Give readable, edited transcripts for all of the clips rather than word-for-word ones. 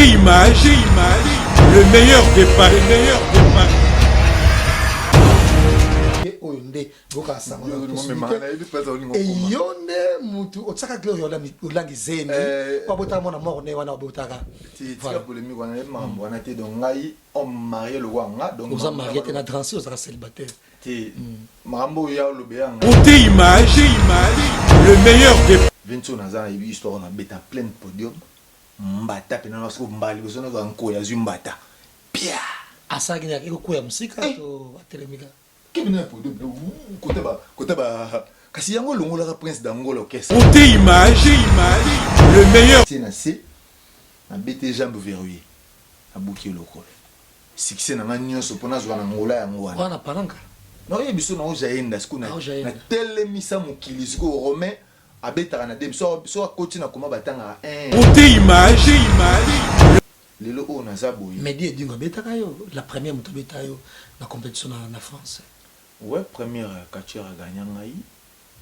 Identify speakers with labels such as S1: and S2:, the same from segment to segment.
S1: Image, le meilleur des paris, le meilleur des paris.
S2: Eyonde mutu otsaka glory olangi zeni pabota mona morne wana obotaka
S3: tika polémique wana mambo wana te donc ngai on marié le wanga donc
S2: oza marié te na transi ozaka célibataire
S3: te mambo ya lobea
S1: Côté image, le meilleur des
S3: Vinci naza na histoire na beta plein podium mbata pena na siko mbali bosona ko nko ya zumbata pia
S2: asaki na eko kuya musika to atelemika
S3: kebina podium côté ba kasi yango longola prince d'Angola orchestre.
S1: Côté image, le meilleur.
S3: C'est nassé na bete jambe verrouillé abuki lokolo succès na ngani so pona zo na ngola yango wana
S2: wana pananga
S3: non yebiso na ojaenda skuna na telemisa mokili siko romain abetaka na dem so akoti na koma batanga
S1: Côté image,
S3: lelo o na zaboyi
S2: Medi Edingo betaka yo la première moto beta yo na compétition na France.
S3: ouais première catcheur gagnant ngai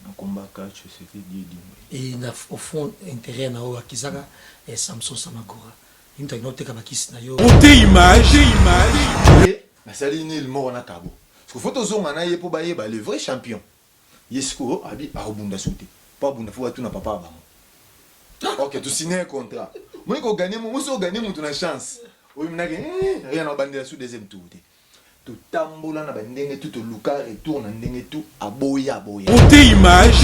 S3: na combat catch c'était Edingo
S2: Et na au fond intérêt na o akizaka et Samson Samagora into inote kama kisi na yo
S1: côté image,
S3: na sali ni le mort na kabo parce que photo zonga na ye po ba ye ba le vrai champion yesko abi a obunda sauter pas bunda faut tout na papa ba OK tu signer un contrat moi ko gagner moi so gagner mutu na chance oui minake rien na bandela sous deuxième tour tout tambola na bandenge tout luka retour na ndenge tout aboya
S1: côté image,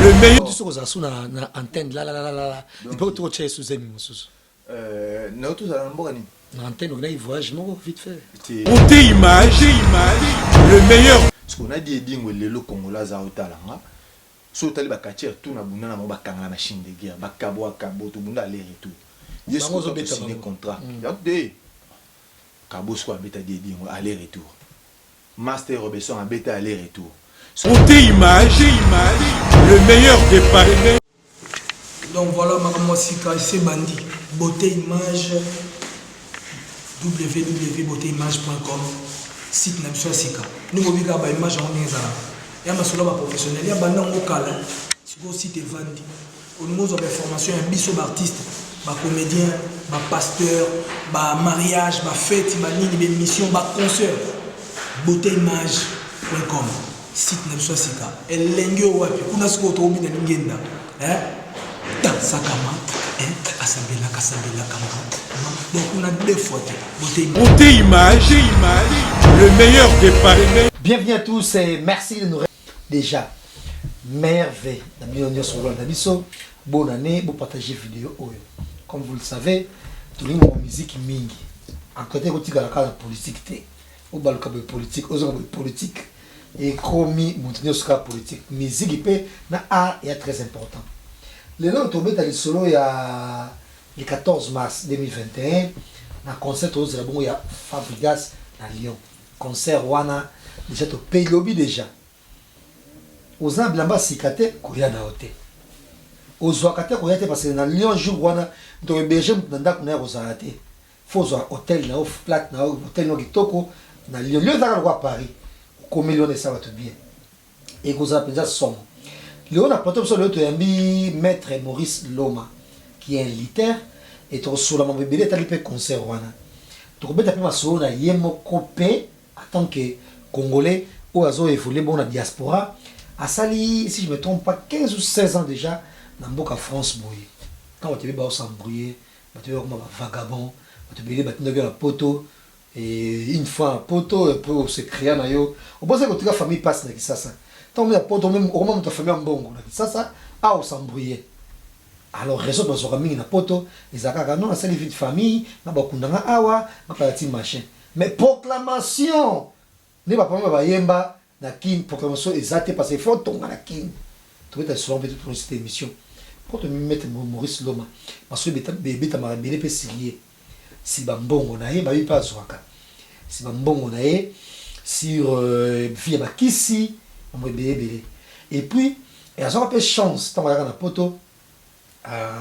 S1: le meilleur.
S2: tu soko za suna na antenne la il peut trop cher sous emi mususu
S3: na tout ça na mboka ni
S2: na antenne on a un voyage non vite fait
S1: Côté image, le meilleur.
S3: ce qu'on a dit Edingo lelo Kongola za otalanga so tali ba catcher tout na bunda na mo ba kanga na chine de guerre ba kabo to bunda aller retour yesko zo beta signer contrat de kabo so beta di Edingo aller retour Master Robinson a beta aller retour
S1: Côté image, le meilleur des paris.
S4: Donc voilà, ma sika c'est bandi beauté image www.beautéimage.com site na biso sika ningo bika ba image en ngeza ya masolo ba professionnel ya banda ngokala siko site vandi oningo zo ba formation ya biso ba artiste ba comédien ba pasteur ba mariage ba fête ba nini ba émission ba concert beautéimage.com site na biso sika elenge wapi kuna siko to bina ngenda sakama asambela kama donc on a deux fois
S1: Côté image, le meilleur des paris.
S2: Bienvenue à tous et merci de nous déjà merveille na bienvenue sur le Dabiso. Bonne année, bon partager vidéo oyo. Comme vous le savez, tout le monde musique mingi. En côté côté la politique té. Au baluka politique, aux hommes politique et commis montenir sur la politique. Musique ipé na art est très important. Le nom tombé dans le solo il y a le 14 mars 2021 na concert aux bon il y a Fabrigas à Lyon. Concert wana déjà to paye lobby déjà. Aux amblamba sikate koya na hotel. Aux wakate koya te parce que na Lyon jour wana to héberger ndanda kuna rozarate. Faut zo hôtel na off plat na hôtel no kitoko na Lyon lieu dans le Paris. Comme million ça va tout bien. Et vous appelez somme. Léon a porté sur l'autre maître Maurice Loma qui est un militaire et tu reçois la mambe belé talipé concert wana. Tu rebête après ma solo na yemo copé en tant que congolais ou azo évolué bon la diaspora a sali si je me trompe pas 15 ou 16 ans déjà dans mboka France boye. Quand on te ba s'embrouiller, ba te comme vagabond, ba te belé ba te la poto et une fois un poteau un peu se créer na yo. On pense que toute la famille passe na ça. Tant que tu même au moment de ta famille en bon, ça, on s'embrouiller. Alors, réseau de nos amis, na poto, ils ont non, c'est une vie de famille, na bakundanga awa, na palati machin. Mais proclamation, ne va pas yemba, na kin, proclamation exacte parce qu'il faut tomber na kin. Tu veux sur l'envie de tourner cette émission. Pour te mettre Maurice Loma, parce que bébé ta marabélé peut s'y si bambongo na ye, ba pas zwaka. Si bambongo na ye, sur via bakisi, et puis il y a un peu de chance tant qu'on a poto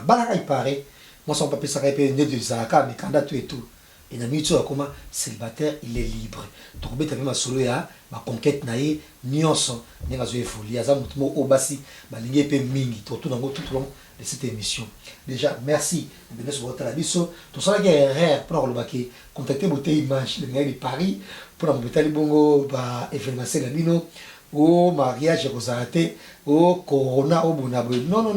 S2: balaka il paraît moi son papier ça répète né de Zaka mais candidat tout et tout et na minute comme célibataire il est libre donc beta même solo ya ma conquête naie nyonso nenga zo efolia za mutumo obasi balingi pe mingi tout nango tout long de cette émission. Déjà merci de nous voir à la biso tout ça qui est rare pour le baquet contacter beauté image le gars de Paris pour la beauté bongo ba événement c'est gamino au mariage rosaraté au corona au bonabo non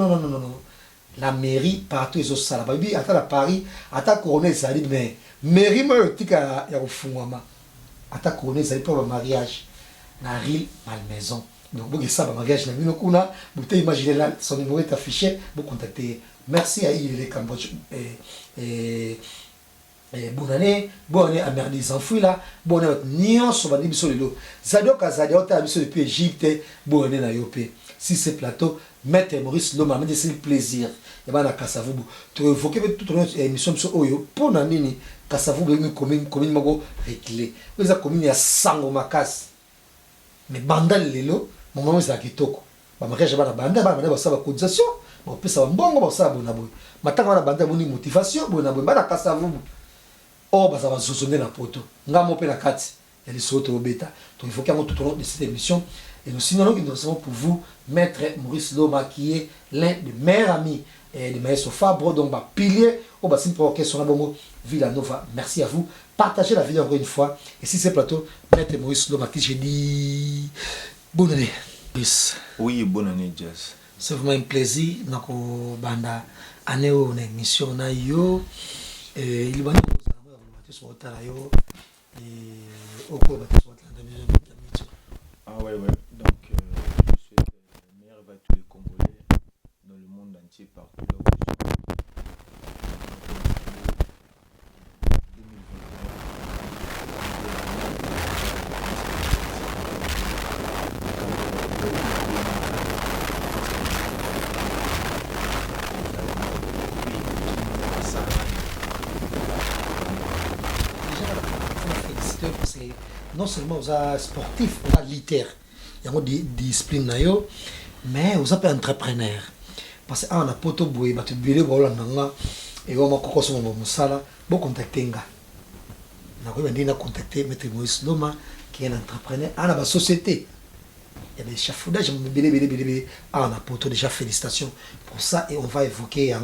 S2: la mairie partout ils ont ça la baby à Paris à corona ça dit mais mairie moi tika ya kufungwama à corona ça dit pour le mariage na rille malmaison donc vous ça mariage na bino kuna vous imaginez là son numéro est affiché vous contactez merci à il Cambodge et bonne année à merdi s'enfuit là bonne année nyonso bandi biso lelo zadoka zadoka biso depuis Égypte bonne année na yopé si ce plateau Maître Maurice Loma mais c'est le plaisir et bana Kasavubu tu évoquer toute notre émission biso oyo pour na nini Kasavubu une commune mako réglé vous a commune ya sango makasi mais bandal lelo moment ça kitoko ba mariage bana banda ba ça ba cotisation ba pesa mbongo ba ça bona boy matanga bana banda boni motivation bona boy bana Kasavubu oh bah ça va se na poto ngamo pe na kati ya lisoto obeta donc il faut qu'il y ait tout au long de cette émission et nous signalons que nous recevons pour vous Maître Maurice Loma qui est l'un des meilleurs amis de Maestro Fabre donc bah pilier au bassin pour question bongo Villanova. Merci à vous, partagez la vidéo encore une fois et si c'est plateau Maître Maurice Loma qui j'ai dit bonne année.
S3: Oui, bonne année Jazz.
S2: C'est vraiment un plaisir nako banda année on émission na yo et il va
S3: ah ouais, donc je souhaite meilleur à tous les Congolais dans le monde entier partout là où
S2: non seulement aux sportifs, aux militaires, il y a des disciplines, mais aux entrepreneurs. Parce que on a poto boy, batu bilé bola nanga, et on m'a coco mon musala, bon contacter nga. Na contacter Maître Maurice Loma, qui est un entrepreneur à la société. Il y a des chafoudages, bilé, on a poto déjà félicitations pour ça et on va évoquer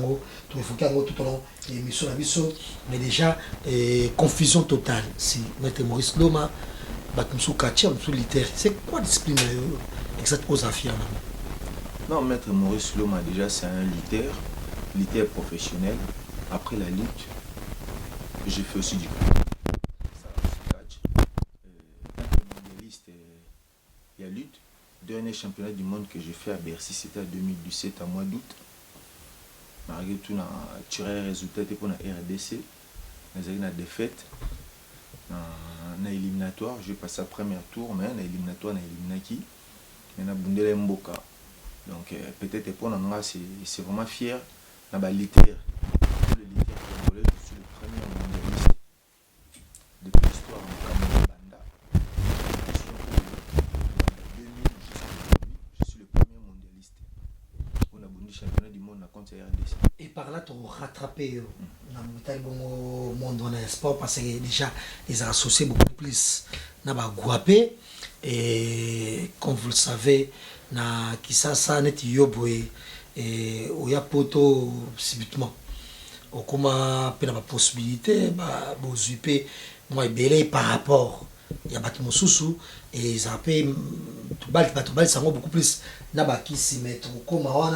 S2: tout au long de l'émission mais déjà confusion totale. Si Maître Maurice Loma c'est quoi la discipline exact aux affaires?
S3: Non, Maître Maurice Loma, déjà, c'est un lutteur professionnel. Après la lutte, j'ai fait aussi du catch. Mondialiste, il y a lutte. Dernier championnat du monde que j'ai fait à Bercy, c'était en 2017, en mois d'août. Malgré tout, on a tiré un résultat pour la RDC. On a eu une défaite. On a éliminatoire, j'ai passé le premier tour, mais on a éliminatoire, on a éliminé qui? On a Bundele Mboka. Donc peut-être pour nous, c'est vraiment fier. On a lutteur. Le lutteur congolais, je suis le premier mondialiste depuis l'histoire en Cameroun Banda. Je suis le premier mondialiste. On a bondi championnat du monde contre RDC.
S2: Et par là, tu as rattrapé le monde en sport parce que déjà, ils ont associé beaucoup plus na Guapé. Et comme vous le savez, na Kisasa net yoboé et oya poto subitement. Au comment pe na possibilité ba bozuper moi belé par rapport il y a bâtiment sous et ils appellent tout bal ça beaucoup plus na ba qui s'y mettre comme on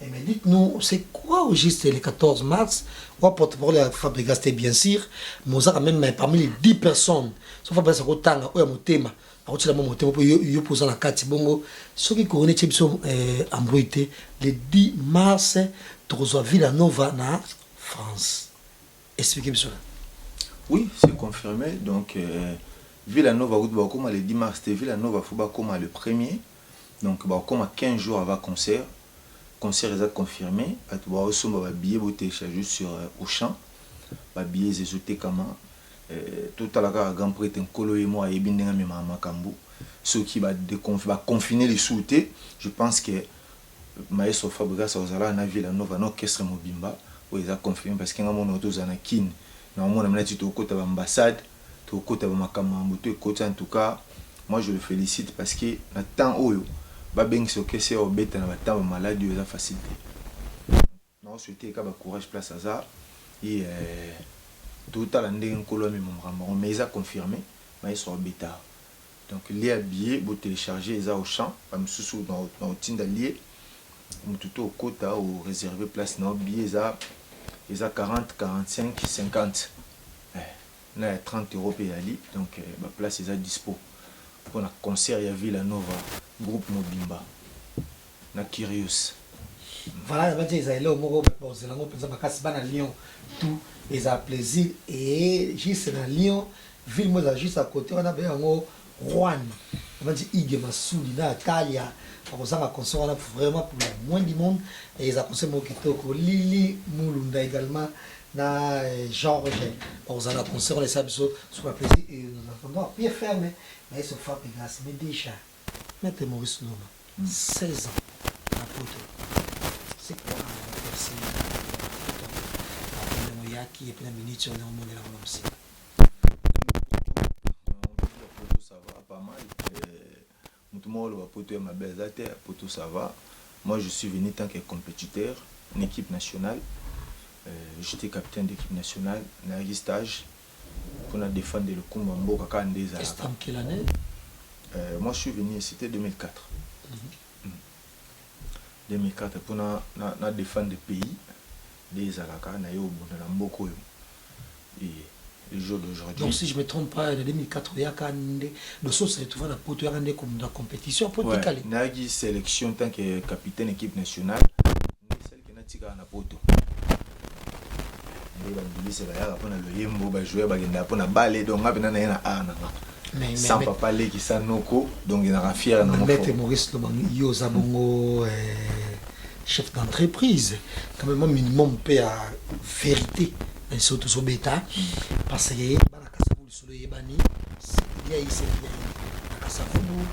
S2: et me dites-nous c'est quoi au juste le 14 mars on porte-parole à Fabrice c'était bien sûr mais on a même parmi les 10 personnes sauf Fabrice ko tanga oya motema akoti la motema po yo posa na kati bongo soki couronné tshebso embrouillé le 10 mars tokozwa Villanova na France. Expliquez-moi cela.
S3: Oui, c'est confirmé. Donc, Villanova, le 10 mars, Villanova, il faut comme le premier. Donc, comme 15 jours avant le concert. Le concert est confirmé. Il y a des billets qui sont téléchargés sur Auchan. Les billets sont téléchargés comme tout à l'heure, Grand Prix, Nkolo et moi, et Bindinga Makambu. Ceux qui vont confiner les sous-té, je pense que Maestro Fabregas, Villanova, l'orchestre Mobimba. Ils ont confirmé parce qu'il y a un kin Normalement, on a dit côté ambassade, au côté makamambo, tout côté en tout cas, moi je le félicite parce que le temps où ba beng so que c'est au bête na temps maladie ça facilité. Non, souhaiter ka ba courage place à ça et tout à l'année en Colombie mon mais ça confirmé, mais ils sont bêta. Donc les habillés vous télécharger ça au champ, comme sous dans Tinda lié, tout au côté ou réserver place non billets ça ils a 40, 45, 50. On a 30 € payés ali, donc la place est à dispo. Pour un concert, il y a Villanova, groupe Mobimba, na Kyrios.
S2: Voilà, on va dire, ils ont Lyon, tout, ils ont plaisir. Et juste dans Lyon, ville, moi, juste à côté, on a bien un Rouen. On va dire, Ige Masoudi, Natalia. On a un concert, on a vraiment pour le moins du monde. Et ils ont un concert Mokitoko, Lili Moulunda également. Na Georges, on a un concert, on les a sur la plaisir. Et nous avons bien fermé, mais ils sont frappés grâce. Mais déjà, Maître Maurice Loma, 16 ans, à Poto. C'est quoi merci la Yaki et puis la minute sur le monde de la aussi.
S3: Ça va pas mal. Tout le monde va Poto ma belle terre, Poto ça va. Moi je suis venu tant que compétiteur, une équipe nationale. J'étais capitaine d'équipe nationale, dans stage pour défendre le Kumbambo Kaka Ndeza.
S2: C'était en quelle année?
S3: Moi je suis venu, c'était 2004. 2004 pour défendre le pays des Alaka, et le jour d'aujourd'hui.
S2: Donc si je ne me trompe pas, en 2004, il y a le saut se retrouve dans Poto comme dans la compétition pour
S3: Nagi Nagi sélection tant que capitaine d'équipe nationale, celle qui n'a tika na Poto. Sans papa qui s'annoko donc il a fier
S2: de Maître Maurice Lomangi Zabongo chef d'entreprise quand même minimum paie à vérité surtout sur bêta parce que Balakasavu sur le Yébani c'est bien ici Balakasavu nous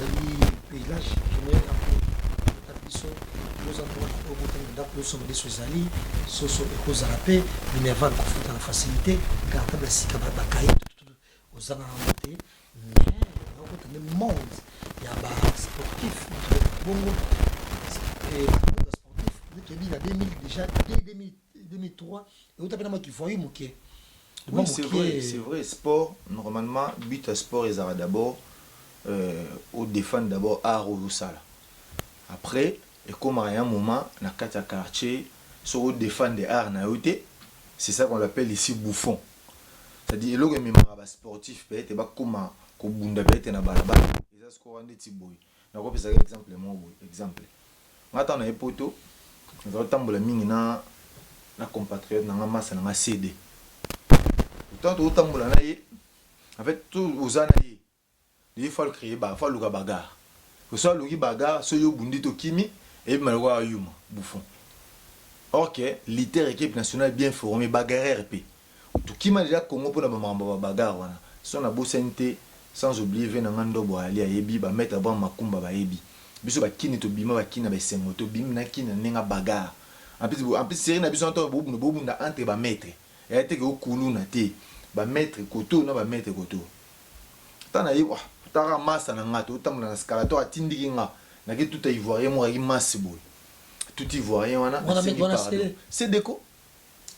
S2: avons pays là j'aimerais nous avons nous sommes des Sozali Soso et Kozarapé nous n'avons pas conflit dans la facilité car la Sika Bakaï aux alentours, mais le monde, il y a des sportifs, sportifs, il a 2000 déjà, dès 2003, et vous avez qui voyez mon qui.
S3: Oui, c'est vrai, sport, normalement, but à sport, ils ont d'abord, au défendre d'abord art ou ça. Après, et comme à un moment, dans le quartier, sur le défendre des arts, c'est ça qu'on appelle ici bouffon. C'est-à-dire que les sportifs peuvent être comme Bunda peut être na balabala. Ils ont scoré des petits boys. Donc on peut exemple moi exemple. Maintenant on a poto. Nous avons tambola mingi na compatriote na masse na CD. Pourtant tout tambola na y. En fait tout aux années. Il faut le créer il faut le bagarre. Que soit le bagarre, soit yo bundi to kimi et malwa yuma bouffon. Or que l'équipe équipe nationale bien formée bagarreur p. Tout qui m'a déjà Congo pour la maman bagarre wana son abosente sans oublier venangando bo ali ayebi ba mettre ba makumba ba yebi biso ba kini to bima ba kina ba sengo to bim na kina nenga bagarre en plus série na biso to bobu na entre ba mettre et était que okulu na te ba mettre koto na ba mettre koto tana yi wa tara massa na ngato tamula na scalator atindiki nga na ki tout ivoirien mo ri masse boy tout ivoirien wana c'est déco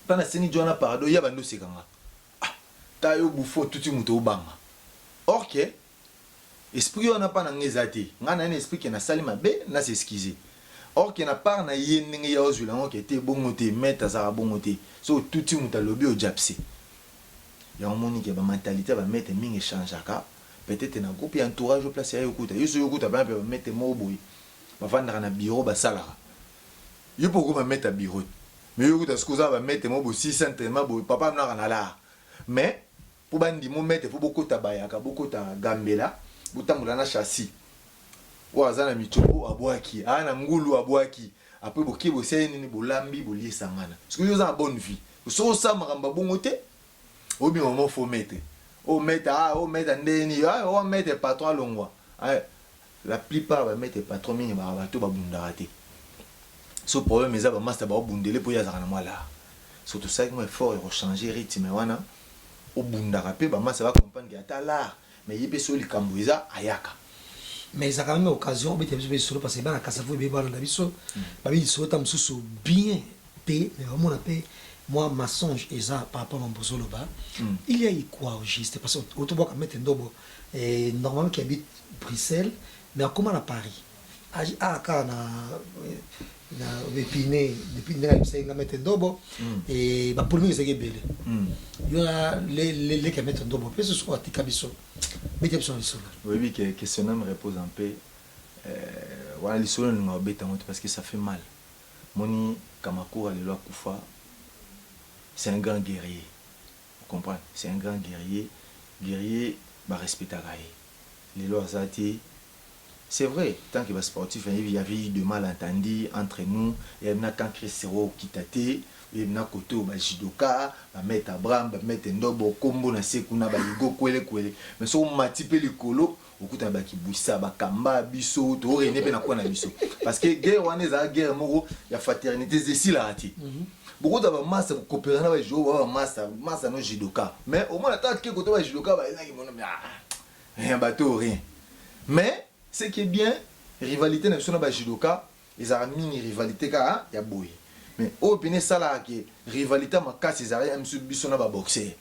S3: pendant seni Joana Parado ya bando sekanga ta yo bouffon tout muto banga or que esprit on n'a pas ngezati ngana un esprit qui na sali mabe na s'excuser or que na part na yendenge ya ozula ngo qui était bongote mettre ça bongote so tout muta lobi o japsi ya omoni ke ba mentalité ba mettre mingi changeaka peut-être na groupe entourage au place ya yokuta yo yokuta ba mettre moboy ba vendre na bureau ba sala yo pourquoi ba mettre bureau mais vous avez ce va mettre moi 600 papa n'a rien là mais pour bandi mo mettre faut beaucoup tabayaka beaucoup ta gambela butamula na chassis ou azana michobo abwaki ana ngulu abwaki après boki boseni ni bolambi bolisa ngana parce que vous avez bonne vie so ça maramba bongote au bien moment faut mettre au mettre ndeni au mettre patron longwa la plupart va mettre patron mingi ba bato ba bundaraté. Ce problème est que master ba bundele pour yazaka na mwala surtout ça moi effort et rechanger rythme wana au bundaka pe ba masa va comprendre que ata l'art mais yé pe so likambo eza ayaka.
S2: Mais ça a quand même occasion de faire solo parce que dans la casse vous be bana biso ba bi solo tam sous bien payé mais vraiment on paye moi ma songe eza par rapport à mon bosolo ba il y a quoi au juste parce que auto boka mettre ndobo et normalement qui habite Bruxelles mais comment à Paris ah quand na épine depuis na c'est mettre ndobo et ba pour nous c'est belé il y a les qui mettre ndobo peut ce soit tikabiso mais tu besoin de solo.
S3: Oui, que question me repose un peu. Voilà, les solos nous embêtent parce que ça fait mal. Moni Kamakura, le loi Koufa, c'est un grand guerrier. Vous comprenez? C'est un grand guerrier. Guerrier, bah respecter les lois Zati. C'est vrai, tant qu'il va sportif, il y avait eu de malentendus entre nous. Il y a eu quand Crescero Kitate, il y a eu Koto Bajidoka, mettre Abraham, mettre Ndobo, Kombo na Sekuna, Baligo, Kwele. Mais si on m'a typé le colo, au coup de Bakibouissa, Bakamba, Bisso, Toré, n'est pas quoi na Bisso. Parce que guerre, on est à guerre, Moro, il y a fraternité, c'est si la hâte. Beaucoup de masse coopérant avec jouer masse no Jidoka. Mais au moins la tête que Koto Bajidoka, il y a un bateau, rien. Mais ce qui est bien, rivalité n'a pas de judoka, ils ont mis une rivalité car il y a boy. Mais au péné ça là que rivalité ma casse ils ont mis sur na ba boxer,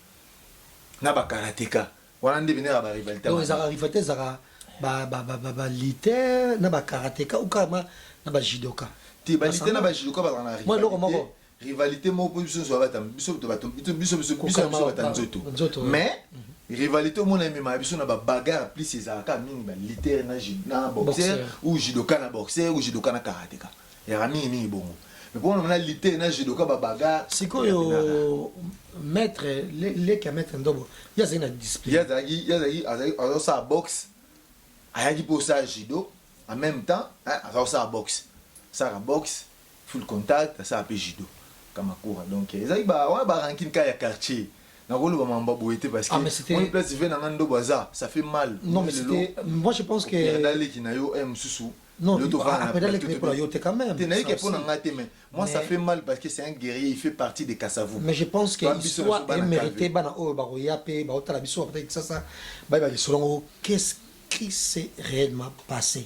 S3: na ba karatéka. Voilà on devient ba rivalité.
S2: Donc ils ont rivalité ça ba lité na ba karatéka ou kama na ba judoka.
S3: Ti ba lité na ba judoka ba na rivalité.
S2: Moi loko
S3: rivalité mo position so ba tam biso nzoto. Mais rivalité au monde même biso na ba bagarre plus ces aka mingi ba lité na boxer ou judoka na boxer ou judoka na karatéka. Ya rami mingi bongo. Mais pour on a lité na judoka ba bagarre.
S2: Sikoyo maître les qui mettre ndobo. Il y a une discipline.
S3: Il y a ça boxe. Ayagi pour ça judo en même temps, alors ça boxe. Ça boxe full contact, ça appelle judo. Kamakura donc ezali ba ranking ka ya quartier na rolo ba mamba boité parce que on place vient na ngando baza ça fait mal.
S2: Non mais c'était moi je pense que
S3: d'aller qui na yo msusu
S2: non après d'aller qui pour la yote quand même
S3: t'es naïe que pour ngate mais moi ça fait mal parce que c'est un guerrier, il fait partie des Kassavou.
S2: Mais je pense que l'histoire est méritée bana o ba royape ba otala biso peut-être ça ba ba selon qu'est-ce qui s'est réellement passé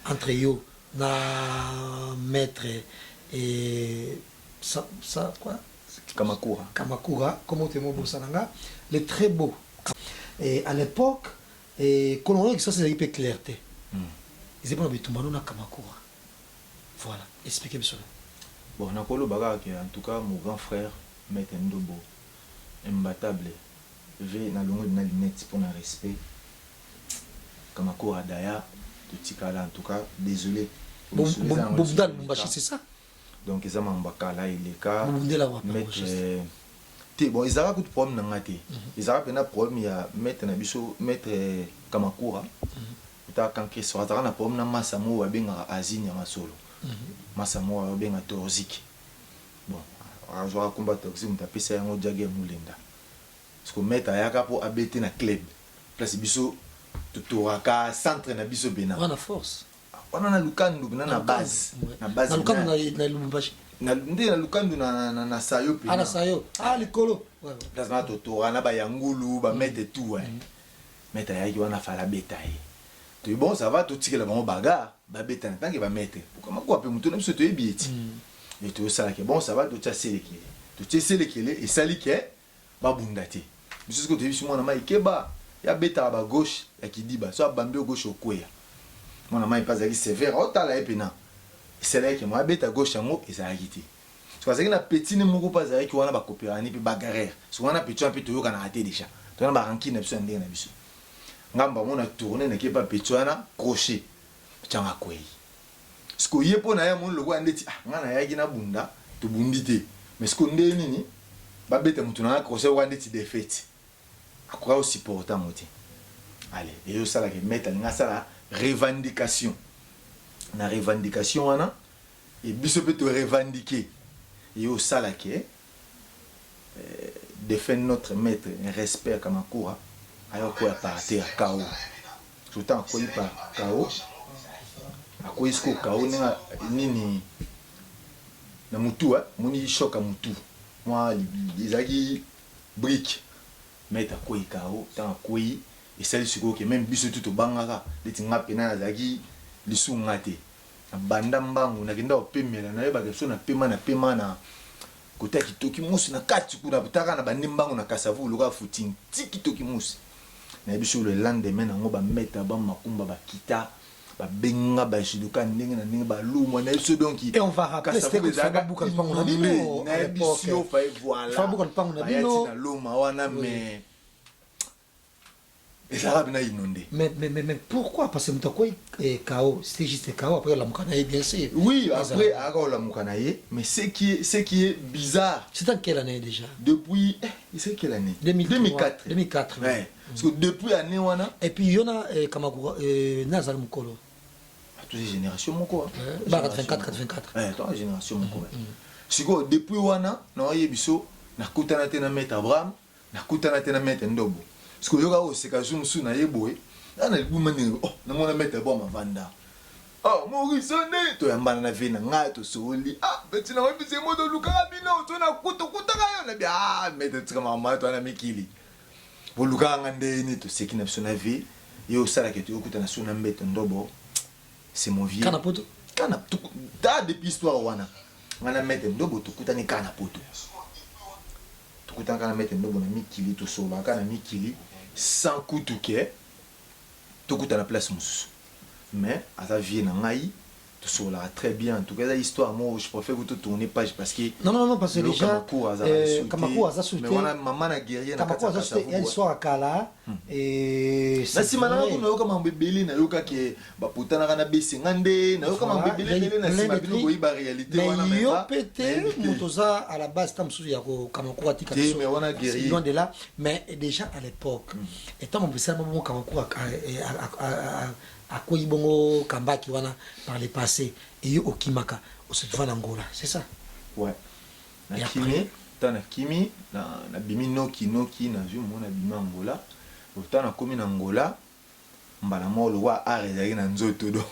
S2: entre yo na maître et ça quoi Kamakura comment tu m'as Sananga le très beau et à l'époque et quand on a ça c'est un peu clarté ils étaient pas bitumbano na Kamakura voilà expliquez-moi ça.
S3: Bon nakolo baga que en tout cas mon grand frère Maître Ndobo imbattable ve na longo na lunette pour un respect Kamakura daya tout tikala en tout cas désolé
S2: bon c'est ça.
S3: Donc ils ont mbakala ileka mettre bon ils ont beaucoup problème na ngate ils ont un problème ya mettre na biso mettre Kamakura ta quand que soit na problème na masamo wa benga azini ya masolo masamo wa benga toxique bon alors combat toxique mutape ça yango jage mulenda parce que mettre ayaka pour abete na club place biso tutoraka centre na biso bena
S2: on a force
S3: on a lukandu na base
S2: na lukandu na Lubumbashi
S3: na lukandu na sayo pe
S2: na sayo likolo
S3: place na totora na ba yangulu ba mettre tout mettre yaki wana fala betaye to bon ça va tout tikela ba baga ba betana tant que ba mettre pourquoi quoi pe mutu na biso to ebieti et tout ça que bon ça va tout selekele et sali ke ba bundati biso ko to biso mona mai keba ya beta ba gauche ya kidiba so bambi gauche okoya mon amant pas allé sévère otala epena c'est là que moi beta gauche yango ezalaki te so azaki na petit ne moko pas allé ki wana ba coopérani pe bagarre so wana petit un peu to yoka na raté déjà to na ba ranki na biso ndenge na biso ngamba mona tourner na ke pa petit wana crochet tchanga kwei sko yepo na ya mon logo andeti ngana yaki na bunda to bundi te mais sko ndé nini ba beta mutu na crochet wande ti défaite akwa aussi important moti allez et yo sala ke mettre nga sala revendication na revendication wana et biso peut te revendiquer et au salake défendre notre maître un respect Kamakura ayo ko partir KO tout temps ko par KO ako isko KO nini na mutu muni shoka mutu moi ezalaki brique mettre quoi kao tant quoi et celle sur que même biso tout bangaka leti nga pena nazaki lisunga te banda mbangu nakenda opemela na yeba keso na pema na kota kitoki musi na kati kuna butaka na bandi mbangu na kasavu luka footing tiki toki musi na biso le lendemain nango ba mettre ba makumba ba kita ba benga ba shiduka ndenge na ndenge ba lumo na biso donc
S2: et on va rappeler c'était que ça buka mpango na bino
S3: na biso fa voilà
S2: fa buka mpango na bino
S3: na loma wana mais et ça va inondé.
S2: Mais pourquoi? Parce que Moutako est KO, c'était juste KO après la Moukanaï, bien sûr.
S3: Oui, après la Moukanaï, mais ce qui est bizarre.
S2: C'est en quelle année déjà?
S3: Depuis. C'est quelle année?
S2: 2004.
S3: 2004. Ouais. Parce que depuis l'année, on a.
S2: Et puis il y en a Kamakura, Nazar Moukolo.
S3: Toutes les générations, Moko.
S2: 84.
S3: Ouais, toutes les générations, Moko. C'est que depuis Wana, on a eu biso, na kutana tena met Abraham, na kutana tena met Ndobo. Parce que yoga oseka zoom na yeboe ana libuma ni oh na mona mettre bon mavanda oh Maurice ne to yambana na vena nga to soli ah betina wa bise moto luka bino to na kuta kayo na bia mettre tsika mama to na mikili bo luka ngande ni to seki na biso na vie yo sala ke to kuta na suna mbete ndobo c'est mon vieux
S2: kana poto
S3: kana ta depuis histoire wana ngana mettre ndobo to kuta ni kana poto to kuta kana mettre ndobo na mikili to soba kana mikili sans coup tout que tout coûte à la place mousse mais à ta vie n'angaï tout sur là très bien en tout cas l'histoire moi je préfère que tu tourner page parce que
S2: non parce que déjà Kamakou a sauté
S3: mais on a maman a guerrier na
S2: Kamakou a sauté il y a l'histoire à Kala et
S3: na si mana ko na kama mbebeli na yoka ke ba putana kana besi ngande na yoka mbebeli na si mabino ko iba réalité wana
S2: mais yo pété motoza à la base tam sous ya ko Kamakou atika so
S3: mais on a guerrier
S2: loin de là mais déjà à l'époque étant mon bisa mon Kamakou à quoi ibongo kambaki wana par le passé et yo okimaka au se devant Angola c'est ça
S3: ouais na kimi ta na kimi na bimi noki na vu mon bimi Angola autant na komi na Angola mbala molo wa arezaki na nzoto donc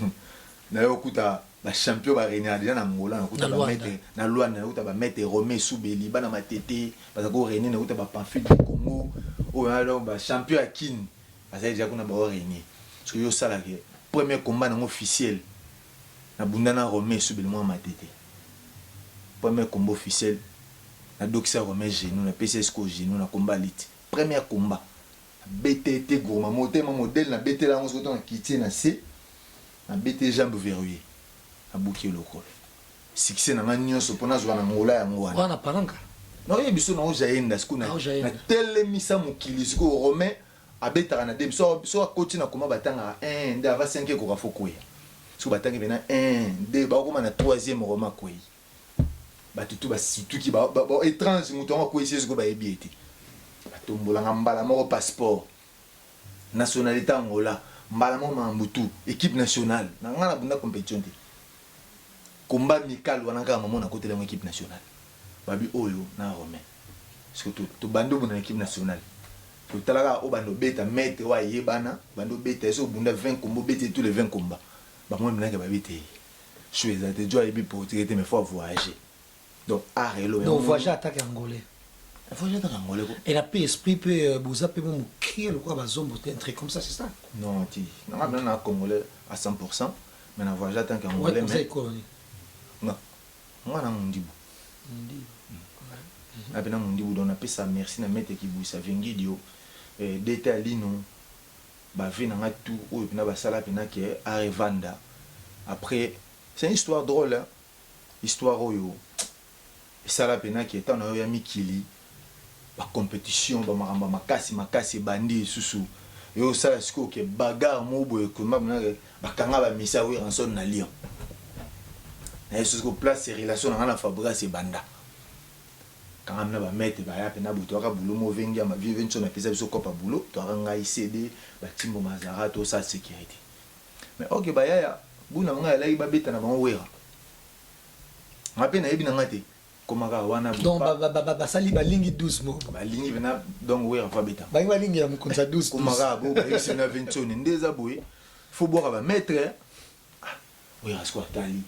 S3: na yo kuta ba champion ba réunir déjà na Angola na kuta ba mettre na Luanda na kuta ba mettre Romé Soubeli bana matete parce que réunir na kuta ba Pamphile du Congo o alors ba champion à kin parce que déjà kuna ba réunir parce que yo sala ke premier combat non officiel na bundana Romé Soubeli moi matete premier combat officiel na doxa Romé genou na PCS ko genou na combat lit premier combat BTT gourma motema modèle na BT la 11 na kiti na C na BT jambe verrouillé na bouki lokol succès na nyonso pona zwa na ngola ya ngwana
S2: wana paranga
S3: non yebiso na ojaenda skuna na telemisa mokili siko Romain abetaka na dem so akoti na koma batanga 1 nde ava 5 ko kafokoya so batanga bena 1 nde ba koma na 3e Roma koyi batutu ba situki ba étrange mutonga koyi siko ba ebieti batombola mbala moko passeport nationalité Angola mbala moko mambutu équipe nationale na ngana bunda compétition te combat amical wana kama mama na côté de l'équipe nationale babi oyo na Romain surtout to bando buna équipe nationale to talaka o bando beta mete wa yebana bando beta so bunda 20 combats beta tous les 20 combats ba moi mena ka babité choisa te joie bi pour tirer mais faut voyager donc arrelo
S2: donc voyager attaque angolais et la paix esprit peut vous appeler mon crier le quoi bazombo un truc comme ça c'est ça
S3: non ti na même na congolais à 100% mais na voyager tant qu'angolais mais non moi na mundibu abena mundibu donc na pesa merci na mete ki buisa vengidio deta lino ba vina nga tout ou pina ba sala pina ke arevanda après c'est une histoire drôle hein? Histoire oyo sala pina ki étant na yo ya mikili ba compétition ba maramba makasi bandi susu yo sala siko ke bagarre mo boye ko mabna ba kanga ba misa wi ranson na lion na yesu ko place relation na Fabrice banda quand on va mettre ba ya pena buto ka bulo mo vengi ma vie vencho na pesa biso kopa bulo to nga ICD ba timbo mazara to sa sécurité mais OK ba ya buna nga la ba beta na ba wera ngapena yebi na ngate komaka wana
S2: donc ba sali ba lingi 12 mo
S3: ba lingi vena donc wera fa beta
S2: ba lingi ya mukonza 12
S3: komaka bo ba yesi na vencho ni ndeza boye faut boire ba mettre wera squat tali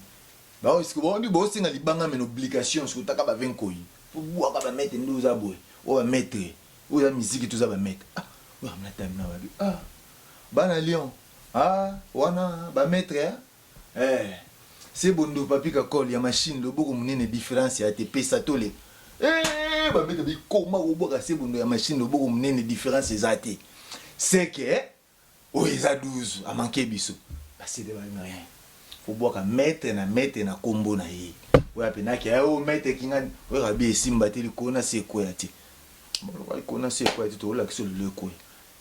S3: ba osko bondi bo singa libanga men obligation siko taka ba venkoi faut boire ba mettre ndou za boy o ba mettre o la musique tout ça ba mettre ah o amna time na ba ah bana lion ah wana ba mettre c'est bondo papi ka call ya machine le boko munene différence ya te pesa tole ba mettre bi koma o boka c'est bondo ya machine le boko munene différence ezate c'est que o eza 12 a manqué biso ba c'est de rien faut boire ka mettre na kombo na ye o ya pena ki o mettre kinga o rabi esimba te likona se ko ya te bon ko kona se ko ya te to la kiso le ko